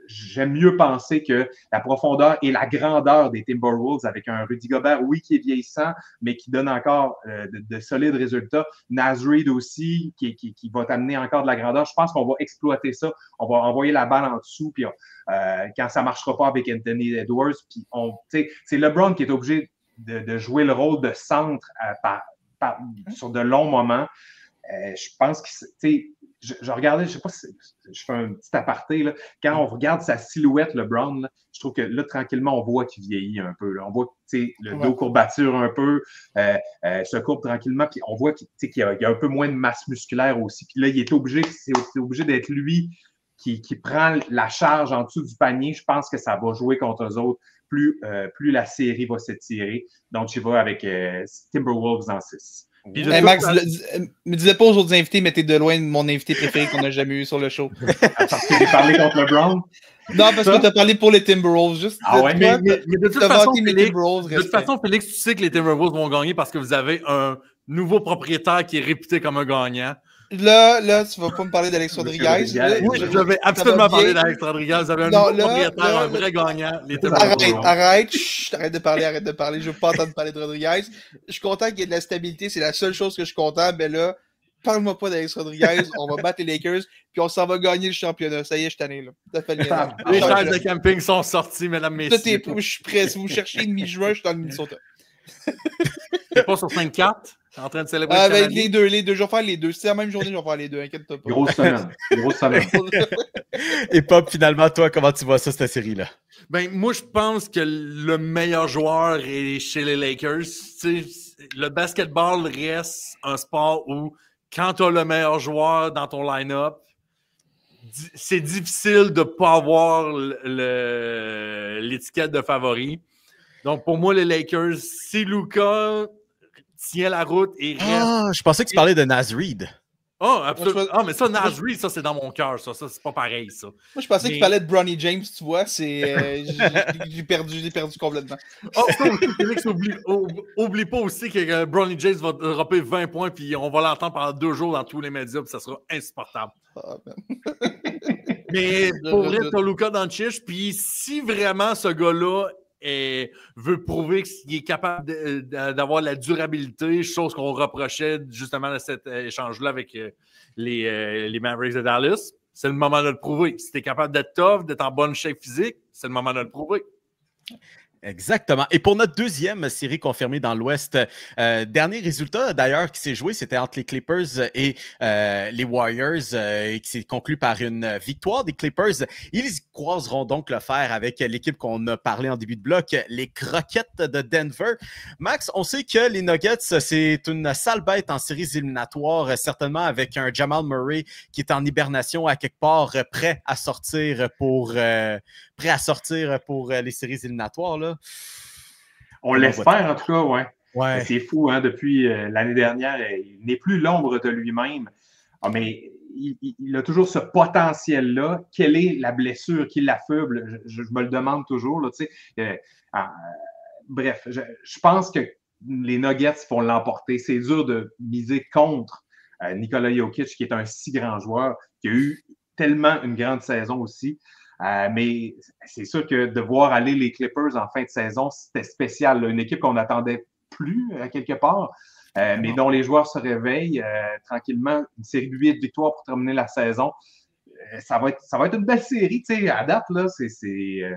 j'aime mieux penser que la profondeur et la grandeur des Timberwolves avec un Rudy Gobert, oui, qui est vieillissant, mais qui donne encore de solides résultats. Naz Reid aussi, qui va t'amener encore de la grandeur. Je pense qu'on va exploiter ça. On va envoyer la balle en dessous, puis quand ça ne marchera pas avec Anthony Edwards, puis c'est LeBron qui est obligé de jouer le rôle de centre sur de longs moments. Je pense que, je regardais, je ne sais pas si je fais un petit aparté, là. Quand on regarde sa silhouette, LeBron, là, je trouve que là, tranquillement, on voit qu'il vieillit un peu. Là. On voit le dos courbature un peu, se courbe tranquillement, puis on voit qu'il y a un peu moins de masse musculaire aussi. Puis là, c'est obligé d'être lui qui prend la charge en dessous du panier. Je pense que ça va jouer contre eux autres plus la série va s'étirer. Donc, je vais avec Timberwolves en 6. Hey Max, me disais pas aux autres invités, mais t'es de loin mon invité préféré qu'on n'a jamais eu sur le show. Parce que j'ai parlé contre LeBron? Non, parce que t'as parlé pour les Timberwolves. Juste mais de toute façon, Félix, tu sais que les Timberwolves vont gagner parce que vous avez un nouveau propriétaire qui est réputé comme un gagnant. Là, tu vas pas me parler d'Alex Rodriguez. Oui, je vais absolument parler d'Alex Rodriguez. Vous avez un nouveau propriétaire, un vrai gagnant. Arrête de parler. Je veux pas entendre parler de Rodriguez. Je suis content qu'il y ait de la stabilité. C'est la seule chose que je suis content. Mais là, parle-moi pas d'Alex Rodriguez. On va battre les Lakers, puis on s'en va gagner le championnat. Ça y est, je suis tanné, là. Les chaises de camping sont sorties, mesdames, messieurs. Je suis prêt. Si vous cherchez mi-juin, je suis dans le Minnesota. T'es pas sur 5-4? T'es en train de célébrer les deux. Je vais faire les deux. Si c'est la même journée, je vais faire les deux. Inquiète-toi pas. Grosse semaine. Et Pop, finalement, toi, comment tu vois ça, cette série-là? Ben, moi, je pense que le meilleur joueur est chez les Lakers. Le basketball reste un sport où, quand tu as le meilleur joueur dans ton line-up, c'est difficile de ne pas avoir l'étiquette de favori. Donc, pour moi, les Lakers, si Luka tient la route et reste... Ah, je pensais que tu parlais de Naz Reid. Oh, absolument. Ah, mais ça, Naz Reid, ça, c'est dans mon cœur, ça. Ça, c'est pas pareil, ça. Moi, je pensais qu'il fallait être Bronny James, tu vois. J'ai perdu complètement. Oh, Félix, oublie pas aussi que Bronny James va dropper 20 points, puis on va l'entendre pendant 2 jours dans tous les médias, puis ça sera insupportable. Mais pour vrai, t'as Luka Doncic, puis si vraiment ce gars-là veut prouver qu'il est capable d'avoir la durabilité, chose qu'on reprochait justement de cet échange-là avec les Mavericks de Dallas, c'est le moment de le prouver. Si tu es capable d'être tough, d'être en bonne shape physique, c'est le moment de le prouver. Exactement. Et pour notre deuxième série confirmée dans l'Ouest, dernier résultat d'ailleurs qui s'est joué, c'était entre les Clippers et les Warriors, qui s'est conclu par une victoire des Clippers. Ils croiseront donc le fer avec l'équipe qu'on a parlé en début de bloc, les Croquettes de Denver. Max, on sait que les Nuggets, c'est une sale bête en séries éliminatoires, certainement avec un Jamal Murray qui est en hibernation à quelque part, prêt à sortir pour les séries éliminatoires, là. On l'espère, en tout cas, ouais. C'est fou, hein, depuis l'année dernière, il n'est plus l'ombre de lui-même. Ah, mais il a toujours ce potentiel-là. Quelle est la blessure qui l'affuble? Je me le demande toujours, là, tu sais. Bref, je pense que les Nuggets vont l'emporter. C'est dur de miser contre Nikola Jokic, qui est un si grand joueur, qui a eu tellement une grande saison aussi. Mais c'est sûr que de voir aller les Clippers en fin de saison, c'était spécial, là. Une équipe qu'on n'attendait plus à quelque part, mais dont les joueurs se réveillent tranquillement. Une série de 8 victoires pour terminer la saison. Ça va être une belle série. Tu sais, à date, là,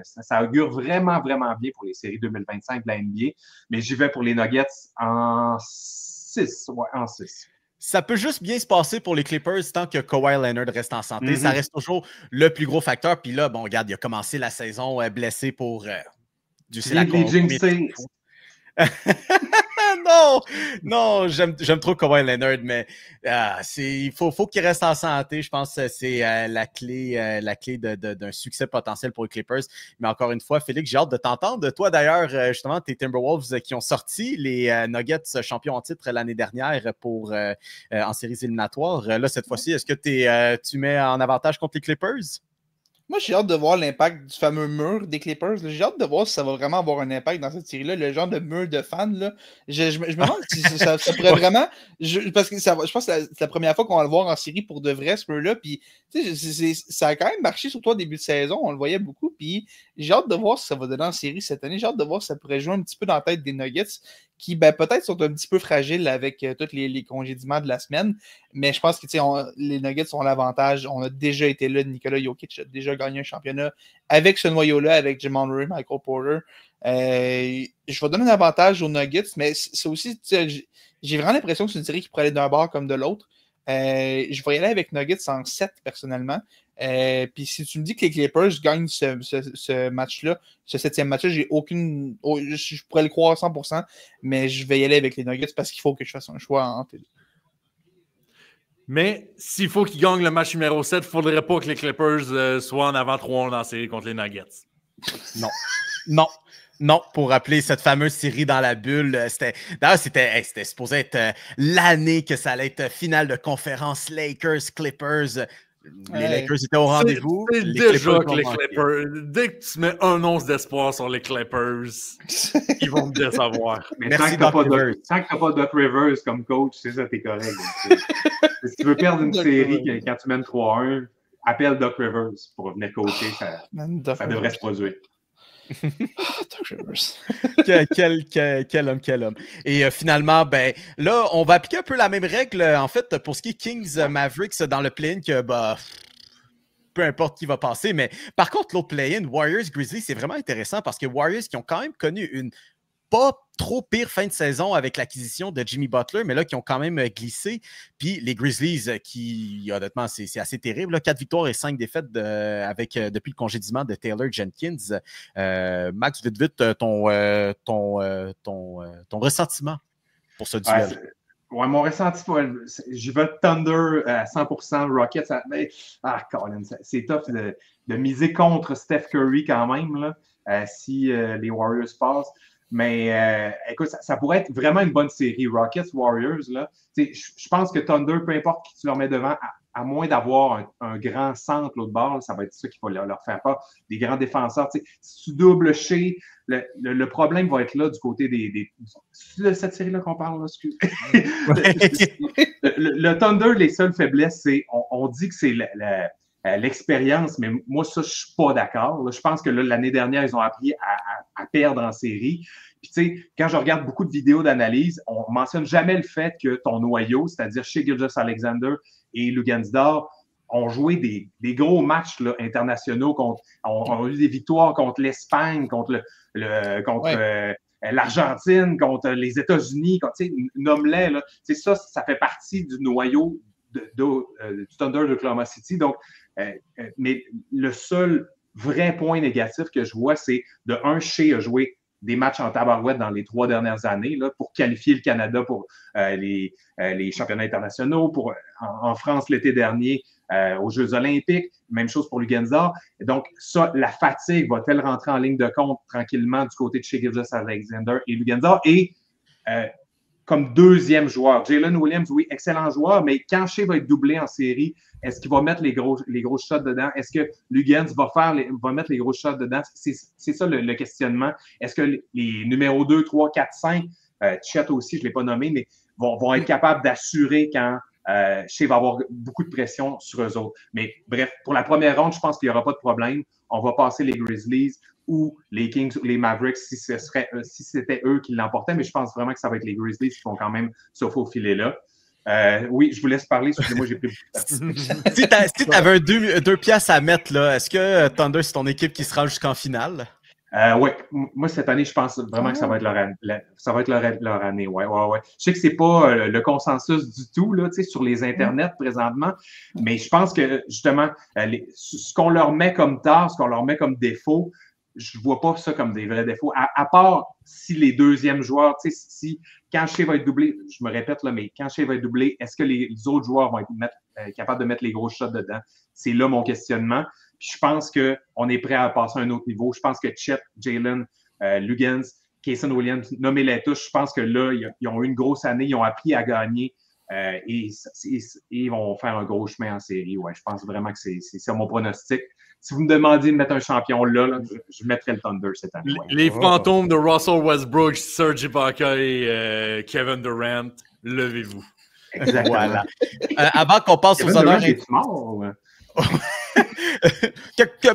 ça augure vraiment, vraiment bien pour les séries 2025 de la NBA. Mais j'y vais pour les Nuggets en 6. Ouais, en 6. Ça peut juste bien se passer pour les Clippers tant que Kawhi Leonard reste en santé. Ça reste toujours le plus gros facteur. Puis là, bon, regarde, il a commencé la saison blessé pour Non, j'aime trop Kawhi Leonard, mais il faut qu'il reste en santé. Je pense que c'est la clé d'un succès potentiel pour les Clippers. Mais encore une fois, Félix, j'ai hâte de t'entendre. Toi, d'ailleurs, justement, tes Timberwolves qui ont sorti les Nuggets champions en titre l'année dernière en séries éliminatoires. Là, cette fois-ci, est-ce que tu mets en avantage contre les Clippers? Moi, j'ai hâte de voir l'impact du fameux mur des Clippers. J'ai hâte de voir si ça va vraiment avoir un impact dans cette série-là. Le genre de mur de fans, là. Je me demande si ça pourrait vraiment... parce que je pense que c'est la première fois qu'on va le voir en série pour de vrai, ce mur-là. Puis, tu sais, ça a quand même marché, surtout au début de saison. On le voyait beaucoup. Puis, j'ai hâte de voir si ça va donner en série cette année. J'ai hâte de voir si ça pourrait jouer un petit peu dans la tête des Nuggets qui, peut-être, sont un petit peu fragiles avec tous les congédiements de la semaine. Mais je pense que les Nuggets ont l'avantage. On a déjà été là. Nikola Jokic a déjà gagné un championnat avec ce noyau-là, avec Jamal Murray, Michael Porter. Je vais donner un avantage aux Nuggets, mais c'est aussi, j'ai vraiment l'impression que c'est une série qui pourrait aller d'un bord comme de l'autre. Je vais y aller avec Nuggets en 7 personnellement. Puis si tu me dis que les Clippers gagnent ce match-là, ce 7e match-là, je pourrais le croire à 100%, mais je vais y aller avec les Nuggets parce qu'il faut que je fasse un choix entre les deux. Mais s'il faut qu'ils gagnent le match numéro 7, il ne faudrait pas que les Clippers soient en avant 3-1 dans la série contre les Nuggets. Non, pour rappeler cette fameuse série dans la bulle, c'était supposé être l'année que ça allait être finale de conférence Lakers-Clippers. Les Lakers étaient au rendez-vous. C'est déjà que les Clippers, dès que tu mets un once d'espoir sur les Clippers, ils vont me décevoir. Mais tant que tu n'as pas Doc Rivers comme coach, c'est ça, t'es correct. Si tu veux perdre une série quand tu mènes 3-1, appelle Doc Rivers pour venir coacher. Ça devrait se produire. Quel homme. Et finalement, là, on va appliquer un peu la même règle, en fait, pour ce qui est Kings Mavericks dans le play-in, que peu importe qui va passer. Mais par contre, l'autre play-in, Warriors Grizzlies, c'est vraiment intéressant parce que Warriors qui ont quand même connu une pas trop pire fin de saison avec l'acquisition de Jimmy Butler, mais là, qui ont quand même glissé. Puis les Grizzlies, qui, honnêtement, c'est assez terrible. Là, 4 victoires et 5 défaites depuis le congédiement de Taylor Jenkins. Max, vite, ton ressentiment pour ce duel. Mon ressenti, j'y vais Thunder à 100%, Rockets. Colin, c'est tough de miser contre Steph Curry quand même, là, si les Warriors passent. Mais écoute, ça pourrait être vraiment une bonne série. Rockets, Warriors, là. Je pense que Thunder, peu importe qui tu leur mets devant, à moins d'avoir un grand centre l'autre bord, ça va être ça qui va leur faire peur. Des grands défenseurs. Si tu doubles chez, le problème va être là du côté c'est de cette série-là qu'on parle, là, excuse. le Thunder, les seules faiblesses, c'est on dit que c'est l'expérience, mais moi, ça, je suis pas d'accord. Je pense que l'année dernière, ils ont appris à perdre en série. Puis, tu sais, quand je regarde beaucoup de vidéos d'analyse, on mentionne jamais le fait que ton noyau, c'est-à-dire chez Gilgeous-Alexander et Luguentzdorf, ont joué des gros matchs là, internationaux. On a eu des victoires contre l'Espagne, contre l'Argentine, contre les États-Unis. Nomme-les. Ça fait partie du noyau du Thunder d'Oklahoma City. Donc, mais le seul vrai point négatif que je vois, c'est de Shea a joué des matchs en tabarouette dans les 3 dernières années là, pour qualifier le Canada pour les championnats internationaux, en France l'été dernier aux Jeux olympiques. Même chose pour Luguentzdorf. Donc, ça, la fatigue va-t-elle rentrer en ligne de compte tranquillement du côté de Shai Gilgeous-Alexander et Luguentzdorf? Et comme deuxième joueur, Jalen Williams, oui, excellent joueur, mais quand Shai va être doublé en série, est-ce qu'il va mettre les gros shots dedans? Est-ce que Luguentz va mettre les gros shots dedans? C'est ça le questionnement. Est-ce que les numéros 2, 3, 4, 5, Chet aussi, je ne l'ai pas nommé, mais vont être capables d'assurer quand Shai va avoir beaucoup de pression sur eux autres. Mais bref, pour la première ronde, je pense qu'il n'y aura pas de problème. On va passer les Grizzlies ou les Kings ou les Mavericks si c'était eux qui l'emportaient, mais je pense vraiment que ça va être les Grizzlies qui vont quand même se faufiler là. Oui, je vous laisse parler, excusez-moi, j'ai pris beaucoup de temps. Si tu avais deux piastres à mettre, là, est-ce que Thunder, c'est ton équipe qui se rend jusqu'en finale? Oui, moi, cette année, je pense vraiment que ça va être leur année. Ouais. Je sais que c'est pas le consensus du tout là, sur les internets présentement, mais je pense que, justement, ce qu'on leur met comme tort, ce qu'on leur met comme défaut, je ne vois pas ça comme des vrais défauts. À part si les deuxièmes joueurs, quand Shai va être doublé, je me répète, là, mais quand Shai va être doublé, est-ce que les autres joueurs vont être capables de mettre les gros shots dedans? C'est là mon questionnement. Puis je pense qu'on est prêt à passer à un autre niveau. Je pense que Chet, Jalen, Luguentz, Kayson Williams, nommez-les tous, je pense que là, ils ont eu une grosse année, ils ont appris à gagner et ils vont faire un gros chemin en série. Ouais, je pense vraiment que c'est mon pronostic. Si vous me demandiez de mettre un champion là je mettrais le Thunder cette année. Ouais. Les fantômes de Russell Westbrook, Serge Ibaka et Kevin Durant, levez-vous. Exactement. Voilà. Avant qu'on passe aux honneurs... Est mort?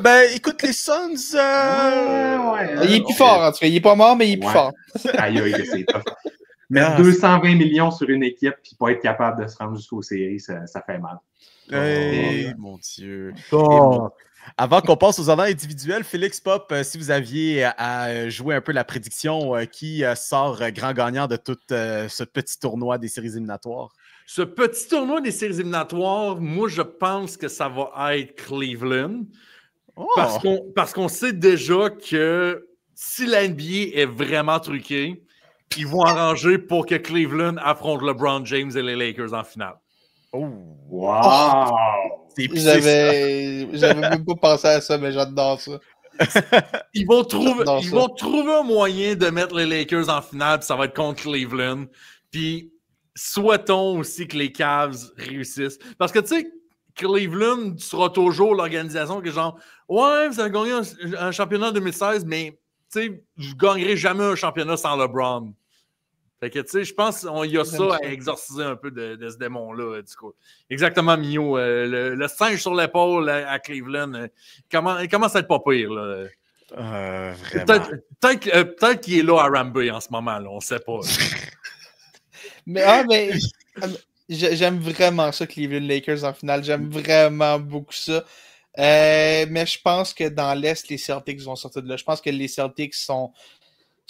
Ben, écoute, les Suns... Il est plus fort, en tout cas. Il est pas mort, mais il est plus fort. Aïe, c'est tough. Mettre 220 millions sur une équipe et pas être capable de se rendre jusqu'aux séries, ça fait mal. Mon Dieu. Bon. Avant qu'on passe aux honneurs individuels, Félix Pop, si vous aviez à jouer un peu la prédiction, qui sort grand gagnant de tout ce petit tournoi des séries éliminatoires? Ce petit tournoi des séries éliminatoires, moi, je pense que ça va être Cleveland. Oh. Parce qu'on sait déjà que si la NBA est vraiment truquée, ils vont arranger pour que Cleveland affronte LeBron James et les Lakers en finale. Oh, wow! J'avais même pas pensé à ça, mais j'adore ça. Ils vont trouver un moyen de mettre les Lakers en finale, puis ça va être contre Cleveland. Puis souhaitons aussi que les Cavs réussissent. Parce que, tu sais, Cleveland sera toujours l'organisation que genre, ouais, vous avez gagné un championnat en 2016, mais, tu sais, vous ne gagnerez jamais un championnat sans LeBron. Fait que, tu sais, je pense qu'il y a ça à exorciser un peu de ce démon-là, du coup. Exactement, Mio. Le singe sur l'épaule à Cleveland, il commence à être pas pire, là. Peut-être qu'il est là à Rambouillet en ce moment, là. On ne sait pas. mais j'aime vraiment ça, Cleveland Lakers en finale. J'aime vraiment beaucoup ça. Mais je pense que dans l'Est, les Celtics vont sortir de là. Je pense que les Celtics sont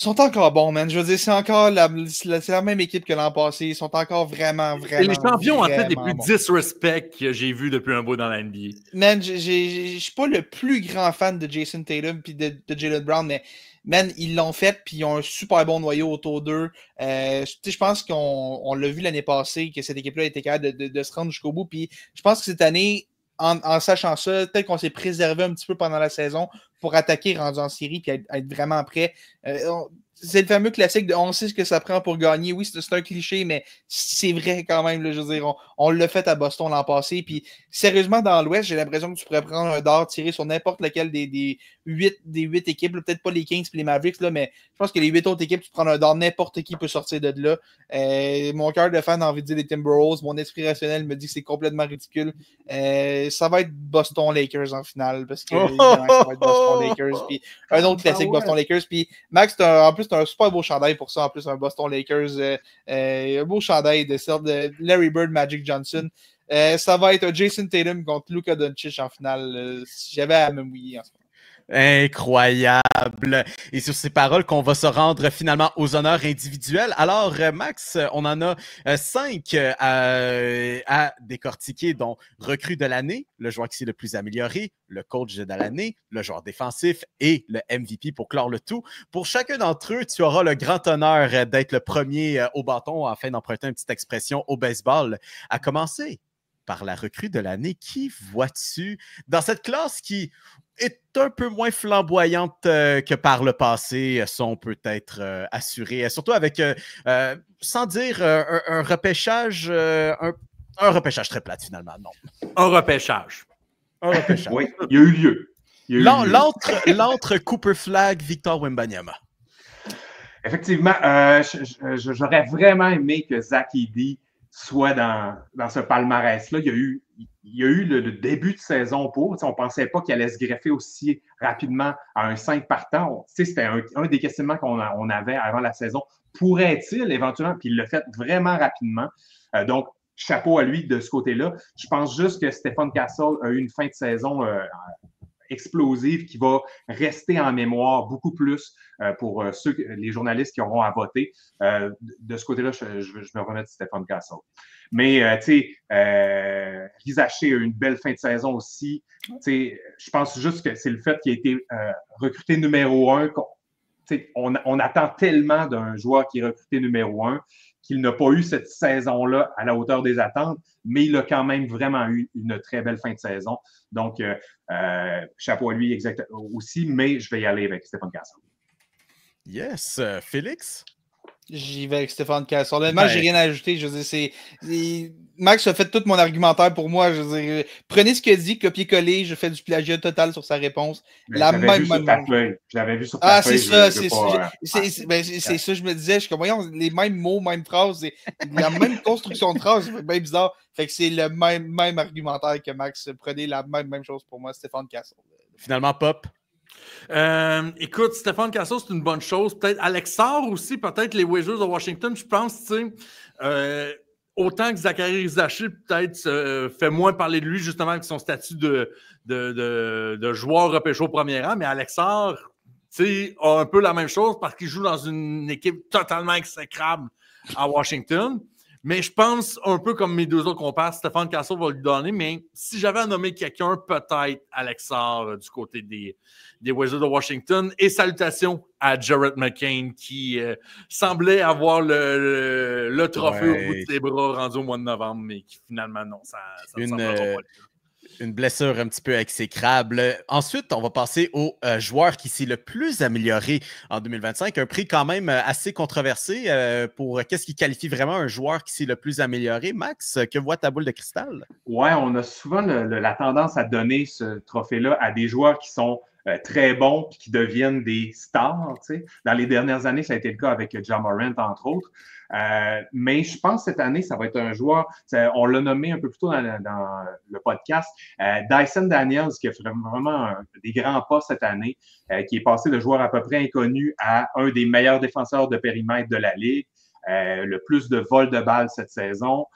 encore bons, man. Je veux dire, c'est encore la même équipe que l'an passé. Ils sont encore vraiment. C'est les champions, en fait, les plus disrespect que j'ai vus depuis un bout dans la NBA. Man, je suis pas le plus grand fan de Jason Tatum puis de Jalen Brown, mais man, ils l'ont fait puis ils ont un super bon noyau autour d'eux. Je pense qu'on l'a vu l'année passée, que cette équipe-là était capable de se rendre jusqu'au bout. Puis je pense que cette année, en sachant ça, peut-être qu'on s'est préservé un petit peu pendant la saison pour attaquer rendu en série et être vraiment prêt. c'est le fameux classique de on sait ce que ça prend pour gagner. Oui, c'est un cliché, mais c'est vrai quand même. Là, je veux dire, on l'a fait à Boston l'an passé. Puis sérieusement, dans l'Ouest, j'ai l'impression que tu pourrais prendre un dard tiré sur n'importe lequel des 8 équipes. Peut-être pas les Kings et les Mavericks, là, mais je pense que les 8 autres équipes, tu prends un dard, n'importe qui peut sortir de là. Mon cœur de fan a envie de dire les Timberwolves. Mon esprit rationnel me dit que c'est complètement ridicule. Ça va être Boston-Lakers en finale. Parce que évidemment, ça va être Boston-Lakers. Puis un autre classique Boston-Lakers. Puis Max, en plus, t'as un super beau chandail pour ça. En plus, un Boston Lakers. Un beau chandail de sorte de Larry Bird, Magic Johnson. Ça va être Jason Tatum contre Luka Doncic en finale. Si j'avais à me mouiller en ce moment. Incroyable. Et sur ces paroles qu'on va se rendre finalement aux honneurs individuels. Alors, Max, on en a 5 à décortiquer, dont recrue de l'année, le joueur qui s'est le plus amélioré, le coach de l'année, le joueur défensif et le MVP pour clore le tout. Pour chacun d'entre eux, tu auras le grand honneur d'être le premier au bâton afin d'emprunter une petite expression au baseball. À commencer par la recrue de l'année, qui vois-tu dans cette classe qui est un peu moins flamboyante que par le passé, sont peut-être assurés, surtout avec, sans dire un repêchage, un repêchage très plate finalement, non. Un repêchage. Un repêchage. Oui, il y a eu lieu. L'entre Cooper Flag, Victor Wembanyama. Effectivement, j'aurais vraiment aimé que Zach Edey soit dans ce palmarès-là. Il y a eu le début de saison pour. On ne pensait pas qu'il allait se greffer aussi rapidement à un 5 partants. C'était un des questionnements qu'on avait avant la saison. Pourrait-il éventuellement, puis il l'a fait vraiment rapidement. Donc, chapeau à lui de ce côté-là. Je pense juste que Stephen Castle a eu une fin de saison explosive qui va rester en mémoire beaucoup plus pour les journalistes qui auront à voter. De ce côté-là, je me remets de Stephen Castle. Mais, tu sais, Rizaché a eu une belle fin de saison aussi. Tu sais, je pense juste que c'est le fait qu'il a été recruté numéro 1. On attend tellement d'un joueur qui est recruté numéro 1 qu'il n'a pas eu cette saison-là à la hauteur des attentes, mais il a quand même vraiment eu une très belle fin de saison. Donc, chapeau à lui exactement aussi, mais je vais y aller avec Stéphane Castle. Yes. Félix? J'y vais avec Stéphane Castle. Honnêtement, j'ai rien à ajouter. Je veux dire, Max a fait tout mon argumentaire pour moi. Je veux dire, prenez ce qu'il dit, copier-coller, je fais du plagiat total sur sa réponse. Je l'avais vu sur ta feuille. C'est ça, je me disais, je suis comme, voyons, les mêmes mots, mêmes phrases, la même construction de phrase, c'est bien bizarre. Fait que c'est le même argumentaire que Max. Prenez la même chose pour moi, Stéphane Castle. Finalement, Pop. Écoute, Stéphane Castle, c'est une bonne chose. Peut-être Alex Sarr aussi, peut-être les Wizards de Washington, je pense, tu sais. Autant que Zachary Rizaché, peut-être, fait moins parler de lui, justement, avec son statut de joueur repêché au premier rang, mais Alex Sarr, tu sais, a un peu la même chose parce qu'il joue dans une équipe totalement exécrable à Washington. Mais je pense, un peu comme mes deux autres compères, Stéphane Castle va lui donner, mais si j'avais à nommer quelqu'un, peut-être Alex Sarr du côté des Wizards de Washington. Et salutations à Jared McCain qui semblait avoir le trophée au bout de ses bras rendu au mois de novembre, mais qui finalement, non, ça ne semblera pas. Une blessure un petit peu exécrable. Ensuite, on va passer au joueur qui s'est le plus amélioré en 2025. Un prix quand même assez controversé pour qu'est-ce qui qualifie vraiment un joueur qui s'est le plus amélioré. Max, que voit ta boule de cristal? Ouais, on a souvent la tendance à donner ce trophée-là à des joueurs qui sont très bons et qui deviennent des stars. Tu sais. Dans les dernières années, ça a été le cas avec Ja Morant, entre autres. Mais je pense que cette année, ça va être un joueur, on l'a nommé un peu plus tôt dans le podcast, Dyson Daniels, qui a fait vraiment des grands pas cette année, qui est passé de joueur à peu près inconnu à un des meilleurs défenseurs de périmètre de la Ligue, le plus de vols de balles cette saison.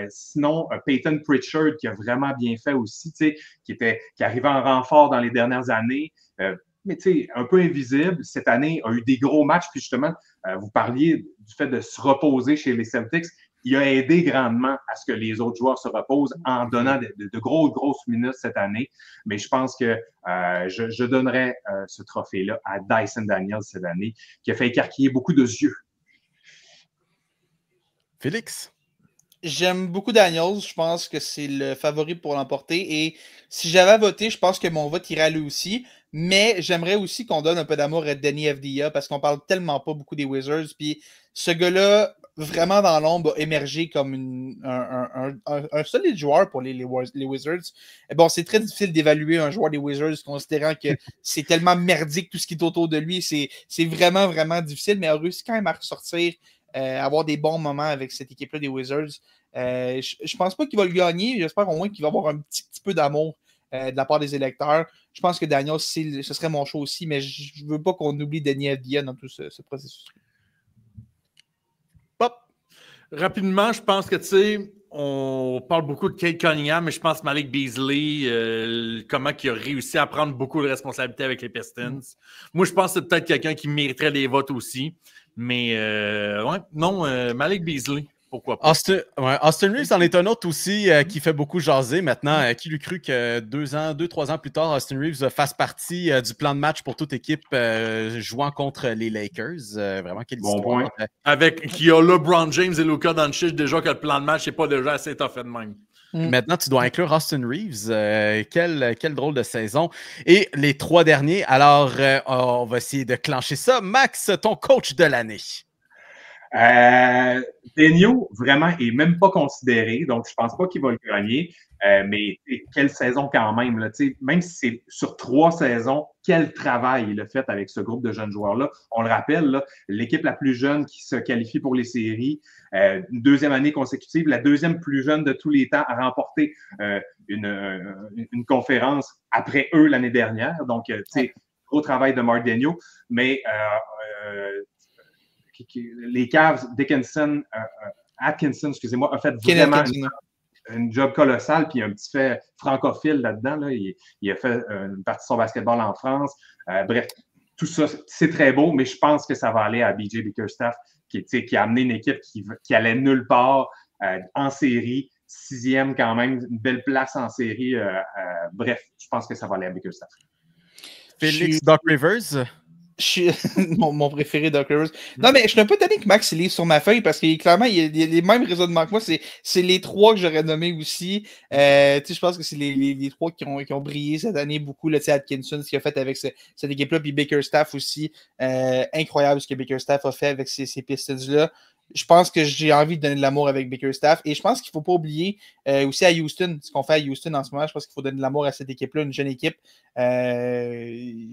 Sinon, Peyton Pritchard, qui a vraiment bien fait aussi, qui arrivait en renfort dans les dernières années, mais tu sais, un peu invisible, cette année, a eu des gros matchs. Puis justement, vous parliez du fait de se reposer chez les Celtics. Il a aidé grandement à ce que les autres joueurs se reposent en donnant de grosses minutes cette année. Mais je pense que je donnerais ce trophée-là à Dyson Daniels cette année, qui a fait écarquiller beaucoup de yeux. Félix? J'aime beaucoup Daniels. Je pense que c'est le favori pour l'emporter. Et si j'avais à voter, je pense que mon vote irait à lui aussi. Mais j'aimerais aussi qu'on donne un peu d'amour à Denny Avdia parce qu'on parle tellement pas beaucoup des Wizards. Puis ce gars-là, vraiment dans l'ombre, a émergé comme un solide joueur pour les Wizards. Et bon, c'est très difficile d'évaluer un joueur des Wizards considérant que c'est tellement merdique tout ce qui est autour de lui. C'est vraiment, vraiment difficile, mais il a réussi quand même à ressortir, avoir des bons moments avec cette équipe-là des Wizards. Je pense pas qu'il va le gagner. J'espère au moins qu'il va avoir un petit peu d'amour de la part des électeurs. Je pense que Daniel, ce serait mon choix aussi, mais je veux pas qu'on oublie Denis Avdia dans tout ce processus. Pop! Rapidement, je pense que, tu sais, on parle beaucoup de Cade Cunningham, mais je pense que Malik Beasley, comment il a réussi à prendre beaucoup de responsabilités avec les Pistons. Moi, je pense que c'est peut-être quelqu'un qui mériterait des votes aussi. Mais, Malik Beasley. Pourquoi pas? Austin Reeves en est un autre aussi qui fait beaucoup jaser maintenant. Qui lui crut que 2-3 ans plus tard, Austin Reeves fasse partie du plan de match pour toute équipe jouant contre les Lakers. Vraiment, quelle histoire. Avec qui a LeBron James et Luka Doncic, déjà que le plan de match n'est pas déjà assez tough de même. Maintenant, tu dois inclure Austin Reeves. Quelle drôle de saison. Et les 3 derniers, alors on va essayer de clencher ça. Max, ton coach de l'année. Denio, vraiment, est même pas considéré, donc je pense pas qu'il va le gagner. Mais quelle saison quand même, là, même si c'est sur 3 saisons, quel travail il a fait avec ce groupe de jeunes joueurs-là. On le rappelle, là, l'équipe la plus jeune qui se qualifie pour les séries, une 2e année consécutive, la 2e plus jeune de tous les temps à remporter une conférence après eux l'année dernière. Donc, gros travail de Mark Denio, mais les Cavs, Atkinson, excusez-moi, a fait vraiment un job colossal, puis un petit fait francophile là-dedans. Là. Il a fait une partie de son basketball en France. Bref, tout ça, c'est très beau, mais je pense que ça va aller à BJ Bickerstaff, qui a amené une équipe qui allait nulle part en série, 6e quand même, une belle place en série. Bref, je pense que ça va aller à Bickerstaff. Félix Doc Rivers. mon préféré, Doc Rivers. Non, mais je suis un peu tanné que Max il est sur ma feuille parce que clairement, il y a les mêmes raisonnements que moi. C'est les 3 que j'aurais nommés aussi. Je pense que c'est les 3 qui ont brillé cette année beaucoup. Là, Atkinson, ce qu'il a fait avec cette équipe-là, puis Bickerstaff aussi. Incroyable ce que Bickerstaff a fait avec ces Pistons-là. Je pense que j'ai envie de donner de l'amour avec Bickerstaff. Et je pense qu'il ne faut pas oublier aussi à Houston, ce qu'on fait à Houston en ce moment. Je pense qu'il faut donner de l'amour à cette équipe-là, une jeune équipe. Mais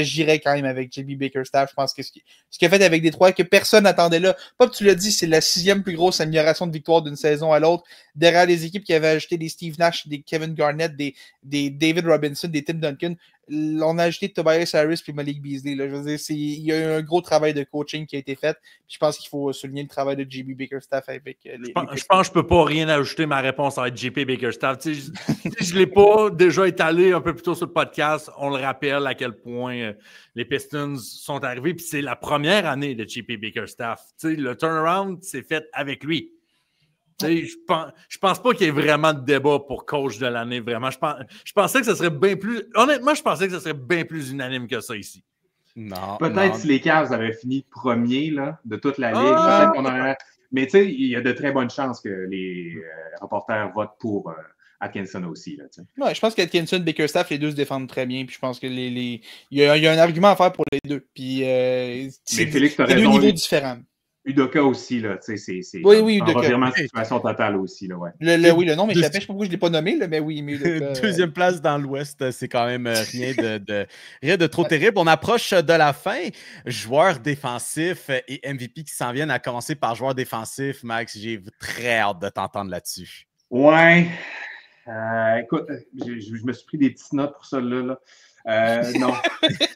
j'irais quand même avec JB Bickerstaff. Je pense que ce qu'il a fait avec Détroit, que personne n'attendait là. Pas que tu l'as dit, c'est la 6e plus grosse amélioration de victoire d'une saison à l'autre. Derrière les équipes qui avaient ajouté des Steve Nash, des Kevin Garnett, des David Robinson, des Tim Duncan. On a ajouté Tobias Harris puis Malik Beasley. Là. Je veux dire, il y a eu un gros travail de coaching qui a été fait. Puis je pense qu'il faut souligner le travail de JB Bickerstaff avec je pense que je ne peux pas rien ajouter. Ma réponse à être JP Bickerstaff. Je ne l'ai pas déjà étalé un peu plus tôt sur le podcast. On le rappelle à quel point les Pistons sont arrivés. Puis c'est la première année de JP Bickerstaff. Le turnaround s'est fait avec lui. Je pense pas qu'il y ait vraiment de débat pour coach de l'année, vraiment. Je pensais que ça serait bien plus... Honnêtement, je pensais que ça serait bien plus unanime que ça ici. Non. Peut-être si les Cavs avaient fini premier là, de toute la ligue, peut-être qu'on aurait... Mais tu sais, il y a de très bonnes chances que les reporters votent pour Atkinson aussi. Là, ouais, je pense qu'Atkinson et Bickerstaff, les deux se défendent très bien. Puis je pense que il y a un argument à faire pour les deux. Puis c'est 2 niveaux différents. Udoka aussi, là, tu sais, c'est oui, un revirement de situation totale aussi, là, ouais. Le nom m'échappait, je ne sais pas pourquoi je ne l'ai pas nommé, là, mais oui, mais Udoka, 2e place dans l'Ouest, c'est quand même rien de trop terrible. On approche de la fin. Joueurs défensifs et MVP qui s'en viennent, à commencer par joueurs défensifs. Max, j'ai très hâte de t'entendre là-dessus. Ouais. Écoute, je me suis pris des petites notes pour ça, là. Non.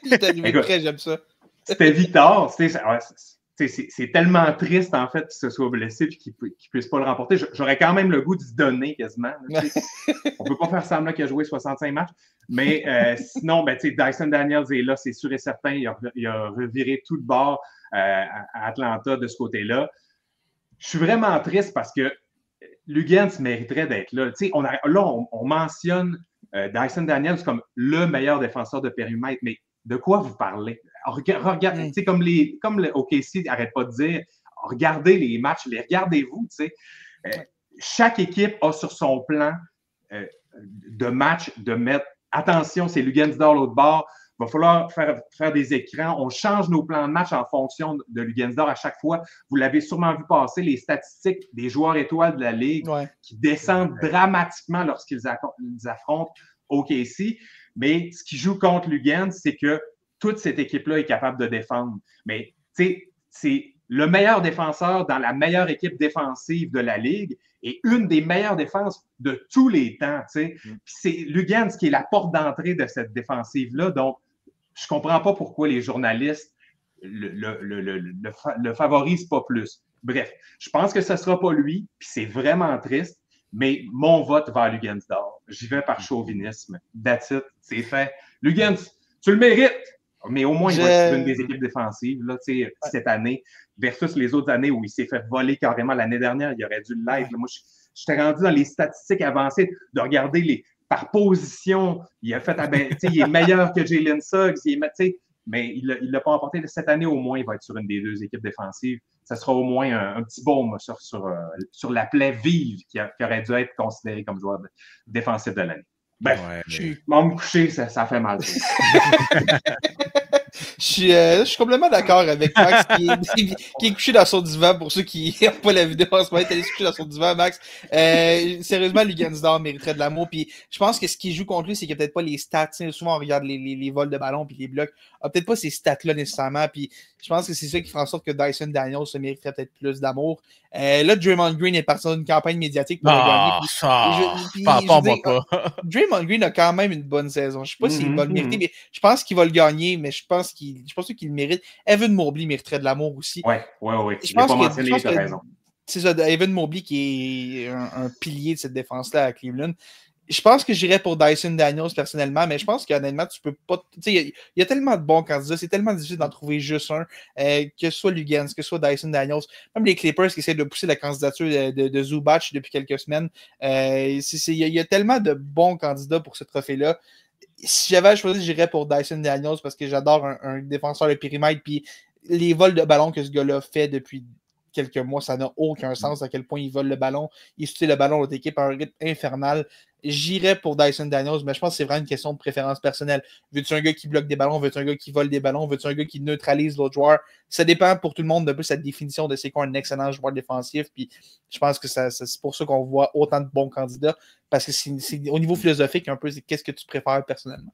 T'es arrivé prêt, j'aime ça. C'était Victor, c'est tellement triste, en fait, qu'il se soit blessé et qu'il ne puisse pas le remporter. J'aurais quand même le goût de se donner quasiment. On ne peut pas faire semblant qu'il a joué 65 matchs. Mais sinon, Dyson Daniels est là, c'est sûr et certain. Il a reviré tout de bord à Atlanta de ce côté-là. Je suis vraiment triste parce que Luguentz mériterait d'être là. On mentionne Dyson Daniels comme le meilleur défenseur de périmètre, mais de quoi vous parlez? Regardez, comme le OKC n'arrête pas de dire, regardez les matchs, regardez-vous. Chaque équipe a sur son plan de match de mettre attention, c'est Luguensdorf l'autre bord. Il va falloir faire des écrans. On change nos plans de match en fonction de Luguensdorf à chaque fois. Vous l'avez sûrement vu passer, les statistiques des joueurs étoiles de la Ligue qui descendent dramatiquement lorsqu'ils affrontent OKC. Mais ce qui joue contre Luguens, c'est que toute cette équipe-là est capable de défendre. Mais tu sais, c'est le meilleur défenseur dans la meilleure équipe défensive de la Ligue et une des meilleures défenses de tous les temps. Puis c'est Luguens qui est la porte d'entrée de cette défensive-là. Donc, je ne comprends pas pourquoi les journalistes le favorisent pas plus. Bref, je pense que ce ne sera pas lui, puis c'est vraiment triste, mais mon vote va à Luguensdorf. J'y vais par chauvinisme. That's it, c'est fait. Luguens, tu le mérites, mais au moins il va être une des équipes défensives là, cette année, versus les autres années où il s'est fait voler carrément. L'année dernière, il aurait dû l'être. Moi, j'étais rendu dans les statistiques avancées de regarder par position. Il a fait, il est meilleur que Jalen Suggs, mais il ne l'a pas emporté. Cette année, au moins, il va être sur une des deux équipes défensives. Ça sera au moins un petit baume sur la plaie vive qui aurait dû être considéré comme joueur défensif de l'année. Je m'en me coucher, ça fait mal. Je suis complètement d'accord avec Max qui est couché dans son divan. Pour ceux qui n'ont pas la vidéo en ce moment, allez se coucher dans son divan, Max. Sérieusement, Luguensdorf mériterait de l'amour. Puis je pense que ce qui joue contre lui, c'est qu'il n'y a peut-être pas les stats. Souvent, on regarde les vols de ballon puis les blocs. Il n'a peut-être pas ces stats-là nécessairement. Puis je pense que c'est ça qui fait en sorte que Dyson Daniels se mériterait peut-être plus d'amour. Là, Draymond Green est parti dans une campagne médiatique pour le gagner. Draymond Green a quand même une bonne saison. Je ne sais pas s'il va le mériter, mais je pense qu'il va le gagner, mais je pense qu'il le mérite. Evan Mobley mériterait de l'amour aussi. Oui. Je pense pas mentionné, tu as raison. C'est ça, Evan Mobley qui est un pilier de cette défense-là à Cleveland. Je pense que j'irais pour Dyson Daniels personnellement, mais je pense qu'honnêtement, tu peux pas. Il y a tellement de bons candidats, c'est tellement difficile d'en trouver juste un, que ce soit Luguens, que ce soit Dyson Daniels, même les Clippers qui essaient de pousser la candidature de Zubac depuis quelques semaines. Il y a tellement de bons candidats pour ce trophée-là. Si j'avais à choisir, j'irais pour Dyson Daniels parce que j'adore un défenseur de périmètre, puis les vols de ballon que ce gars-là fait depuis quelques mois, ça n'a aucun sens à quel point il vole le ballon, il soutient le ballon de l'autre équipe à un rythme infernal. J'irais pour Dyson Daniels, mais je pense que c'est vraiment une question de préférence personnelle. Veux-tu un gars qui bloque des ballons? Veux-tu un gars qui vole des ballons? Veux-tu un gars qui neutralise l'autre joueur? Ça dépend pour tout le monde de peu cette définition de c'est quoi un excellent joueur défensif. Puis je pense que c'est pour ça qu'on voit autant de bons candidats, parce que c'est au niveau philosophique un peu, c'est qu'est-ce que tu préfères personnellement.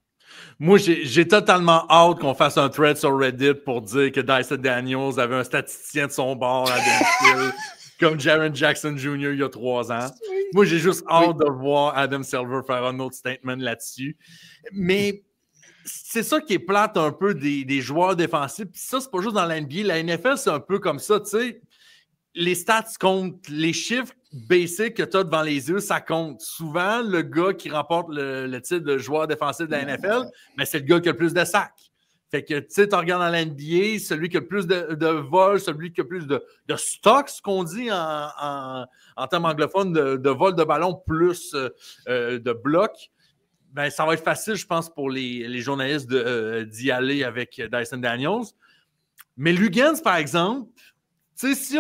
Moi, j'ai totalement hâte qu'on fasse un thread sur Reddit pour dire que Dyson Daniels avait un statisticien de son bord à domicile, comme Jaren Jackson Jr. il y a 3 ans. Moi, j'ai juste hâte de voir Adam Silver faire un autre statement là-dessus. Mais c'est ça qui est plate un peu des joueurs défensifs. Puis ça, c'est pas juste dans la NBA. La NFL, c'est un peu comme ça, tu sais. Les stats comptent, les chiffres basiques que tu as devant les yeux, ça compte. Souvent, le gars qui remporte le titre de joueur défensif de la NFL, ben, c'est le gars qui a le plus de sacs. Fait que, tu sais, tu regardes dans la NBA, celui qui a le plus de vols, celui qui a le plus de stocks, ce qu'on dit en termes anglophones, de vol de ballon plus de blocs. Ben, ça va être facile, je pense, pour les journalistes d'y aller avec Dyson Daniels. Mais Luguens, par exemple, tu sais,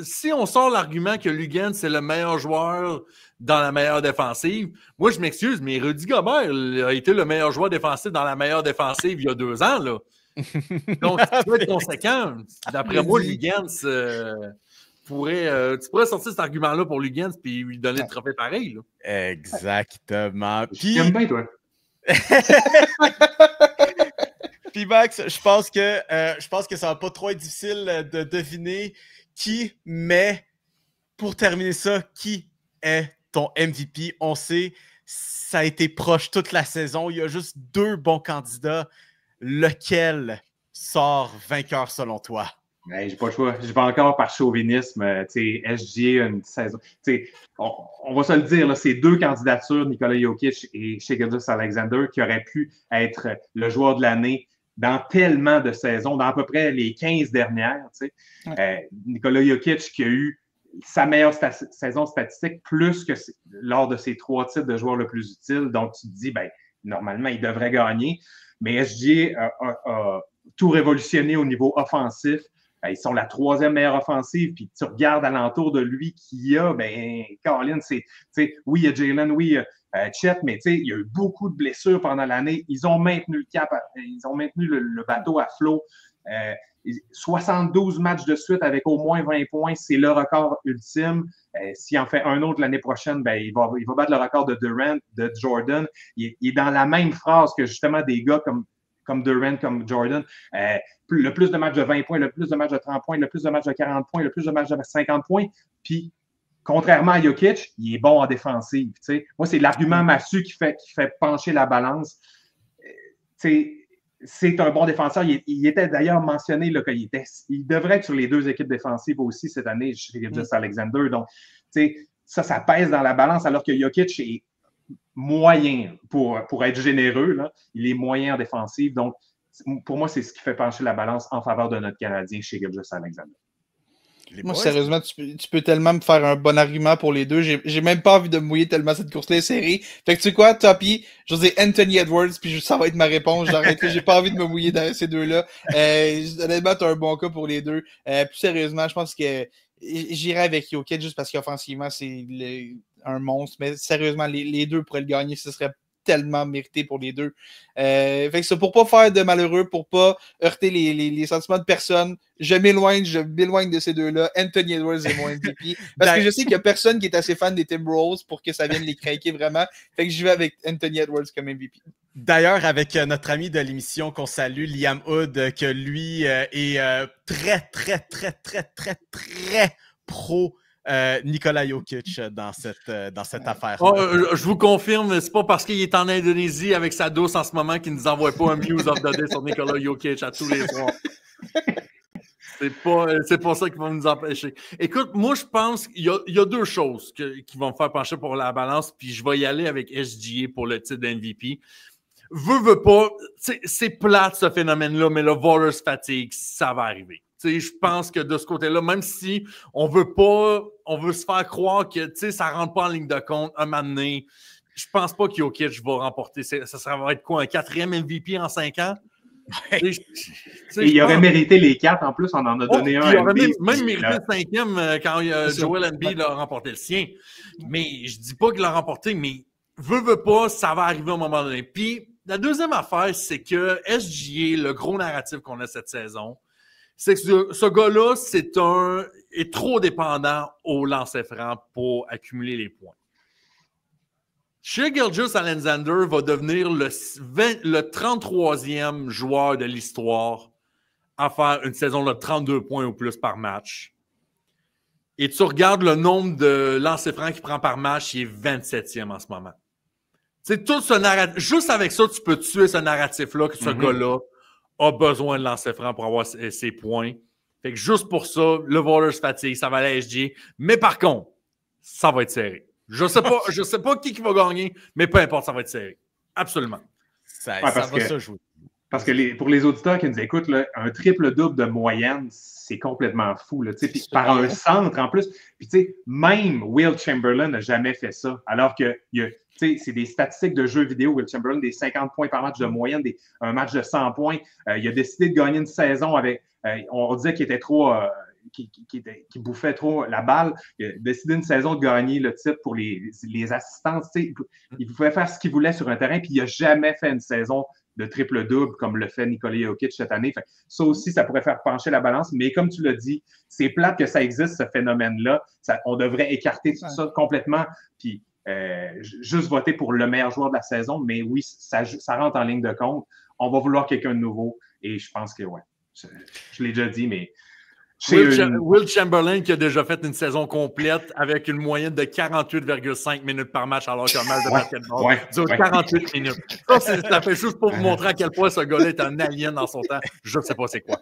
si on sort l'argument que Luguens, c'est le meilleur joueur dans la meilleure défensive, moi, je m'excuse, mais Rudy Gobert a été le meilleur joueur défensif dans la meilleure défensive il y a 2 ans, là. Donc, tu peux être conséquent. D'après moi, Luguens tu pourrais sortir cet argument-là pour Luguens puis lui donner le trophée pareil, là. Exactement. J'aime bien, toi. Puis Max, je pense que ça va pas trop être difficile de deviner mais pour terminer ça, qui est ton MVP? On sait, ça a été proche toute la saison. Il y a juste 2 bons candidats. Lequel sort vainqueur selon toi? J'ai pas le choix. Je vais encore par chauvinisme. SGA, une saison. On va se le dire, là, c'est 2 candidatures, Nikola Jokic et Shai Gilgeous-Alexander, qui auraient pu être le joueur de l'année dans tellement de saisons, dans à peu près les 15 dernières. Nikola Jokic qui a eu sa meilleure saison statistique plus que lors de ses 3 titres de joueur le plus utile. Donc, tu te dis, normalement, il devrait gagner. Mais SGA a tout révolutionné au niveau offensif. Ils sont la 3e meilleure offensive, puis tu regardes alentour de lui qui y a, ben, Colin, oui, il y a Jalen, oui, il y a Chet, mais il y a eu beaucoup de blessures pendant l'année. Ils ont maintenu le cap, ils ont maintenu le bateau à flot. 72 matchs de suite avec au moins 20 points, c'est le record ultime. S'il en fait un autre l'année prochaine, ben, il va battre le record de Durant, de Jordan. Il est dans la même phrase que justement des gars comme Durant, comme Jordan. Le plus de matchs de 20 points, le plus de matchs de 30 points, le plus de matchs de 40 points, le plus de matchs de 50 points. Puis, contrairement à Jokic, il est bon en défensive. T'sais. Moi, c'est l'argument massu qui fait pencher la balance. C'est un bon défenseur. Il était d'ailleurs mentionné là, il devrait être sur les 2 équipes défensives aussi cette année chez Gilgeous-Alexander. Donc, ça pèse dans la balance, alors que Jokic est moyen pour être généreux. Là. Il est moyen en défensive. Donc, pour moi, c'est ce qui fait pencher la balance en faveur de notre Canadien chez Gilgeous-Alexander. Moi, sérieusement, tu peux tellement me faire un bon argument pour les deux. J'ai même pas envie de me mouiller tellement cette course-là est serrée. Fait que tu sais quoi, Toppy, je dis Anthony Edwards, puis ça va être ma réponse. J'arrête. J'ai pas envie de me mouiller dans ces deux-là. Honnêtement, t'as un bon cas pour les deux. Plus sérieusement, je pense que j'irai avec Jokic juste parce qu'offensivement, c'est un monstre. Mais sérieusement, les deux pourraient le gagner. Ce serait tellement mérité pour les deux. Fait que ça, pour pas faire de malheureux, pour pas heurter les sentiments de personne, je m'éloigne de ces deux-là. Anthony Edwards est mon MVP. Parce que je sais qu'il y a personne qui est assez fan des Timberwolves pour que ça vienne les craquer vraiment. Fait que je vais avec Anthony Edwards comme MVP. D'ailleurs, avec notre ami de l'émission qu'on salue, Liam Hood, que lui est très pro Nikola Jokic dans cette affaire. Je vous confirme, c'est pas parce qu'il est en Indonésie avec sa douce en ce moment qu'il ne nous envoie pas un Muse of the Day sur Nikola Jokic à tous les soirs. C'est pas ça qui va nous empêcher. Écoute, moi, je pense qu'il y a 2 choses qui vont me faire pencher pour la balance, puis je vais y aller avec SGA pour le titre d'MVP. Veux pas, c'est plate ce phénomène-là, mais le voter's fatigue, ça va arriver. Je pense que de ce côté-là, même si on veut se faire croire que ça ne rentre pas en ligne de compte un moment donné, je pense pas que Jokic va remporter. Ça va être quoi, un 4e MVP en 5 ans? Et il aurait mérité les 4 en plus, on en a donné un. Il aurait même mérité le 5e quand Joel Embiid a remporté le sien. Mais je dis pas qu'il l'a remporté, mais veut pas, ça va arriver à un moment donné. Puis la deuxième affaire, c'est que SGA, le gros narratif qu'on a cette saison, c'est que ce gars-là, est trop dépendant au lancer franc pour accumuler les points. Shai Gilgeous-Alexander va devenir le 33e joueur de l'histoire à faire une saison de 32 points ou plus par match. Et tu regardes le nombre de lancers francs qu'il prend par match, il est 27e en ce moment. C'est tout ce narratif. Juste avec ça, tu peux tuer ce narratif-là que ce gars-là a besoin de lancer franc pour avoir ses points. Fait que juste pour ça, le voter's fatigue, ça va aller à SG. Mais par contre, ça va être serré. Je sais pas qui va gagner, mais peu importe, ça va être serré. Absolument. Ça va se jouer. Parce que pour les auditeurs qui nous écoutent, là, un triple-double de moyenne, c'est complètement fou. Là, puis par un centre en plus. Puis même Will Chamberlain n'a jamais fait ça. Alors que c'est des statistiques de jeux vidéo, Will Chamberlain, des 50 points par match de moyenne, un match de 100 points. Il a décidé de gagner une saison avec. On disait qu'il était trop. Qui bouffait trop la balle. Il a décidé une saison de gagner le titre pour les assistances. Il pouvait faire ce qu'il voulait sur un terrain, puis il n'a jamais fait une saison de triple-double comme le fait Nikola Jokic cette année. Fait, ça aussi, ça pourrait faire pencher la balance. Mais comme tu l'as dit, c'est plate que ça existe, ce phénomène-là. On devrait écarter tout ça complètement, puis juste voter pour le meilleur joueur de la saison. Mais oui, ça rentre en ligne de compte. On va vouloir quelqu'un de nouveau. Et je pense que, je l'ai déjà dit, mais Will Chamberlain qui a déjà fait une saison complète avec une moyenne de 48,5 minutes par match alors qu'un match de basketball dure 48 minutes. Ça fait juste pour vous montrer à quel point ce gars-là est un alien dans son temps. Je ne sais pas c'est quoi.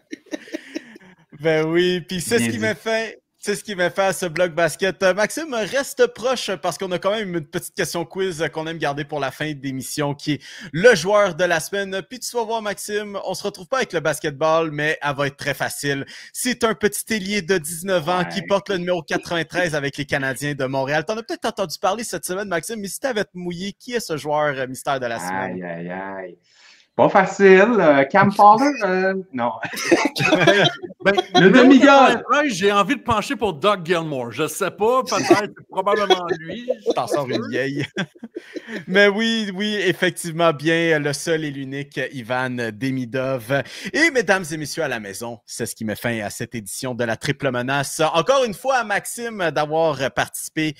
Ben oui, puis c'est ce qui m'a fait... C'est ce qui m'a fait à ce bloc basket. Maxime, reste proche parce qu'on a quand même une petite question quiz qu'on aime garder pour la fin d'émission qui est le joueur de la semaine. Puis tu vas voir, Maxime, on se retrouve pas avec le basketball, mais elle va être très facile. C'est un petit ailier de 19 ans qui porte le numéro 93 avec les Canadiens de Montréal. T'en as peut-être entendu parler cette semaine, Maxime, mais si t'avais te mouillé, qui est ce joueur mystère de la semaine? Aïe. Pas facile. Cam Fowler, non. Le demi-gars. J'ai envie de pencher pour Doug Gilmour. Je sais pas, peut-être, probablement lui. T'en sors une vieille. Mais oui, effectivement, bien le seul et l'unique Ivan Demidov. Et mesdames et messieurs à la maison, c'est ce qui met fin à cette édition de la Triple Menace. Encore une fois, Maxime, d'avoir participé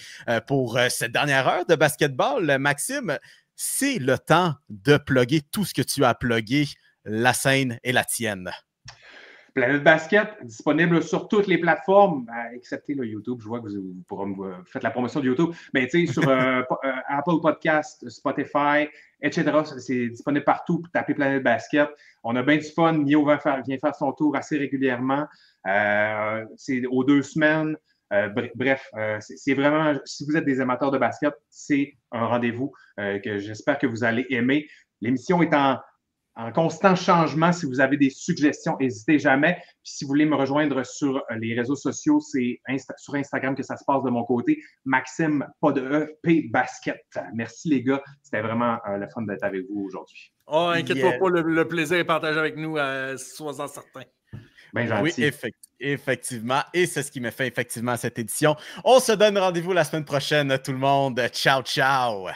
pour cette dernière heure de basketball. Maxime, c'est le temps de plugger tout ce que tu as plugué. La scène est la tienne. Planète Basket, disponible sur toutes les plateformes, excepté le YouTube. Je vois que vous faites la promotion de YouTube. Mais tu sais, sur Apple Podcast, Spotify, etc., c'est disponible partout. Tapez Planète Basket. On a bien du fun. Nio vient faire son tour assez régulièrement. C'est aux 2 semaines. Bref, c'est vraiment, si vous êtes des amateurs de basket, c'est un rendez-vous que j'espère que vous allez aimer. L'émission est en constant changement. Si vous avez des suggestions, n'hésitez jamais. Puis si vous voulez me rejoindre sur les réseaux sociaux, c'est sur Instagram que ça se passe de mon côté. Maxime, pas de E, P Basket. Merci les gars. C'était vraiment le fun d'être avec vous aujourd'hui. Oh, inquiète-toi pas, le plaisir est partagé avec nous, sois-en certain. Bien gentil. Oui, effectivement. Et c'est ce qui me fait effectivement cette édition. On se donne rendez-vous la semaine prochaine, tout le monde. Ciao, ciao!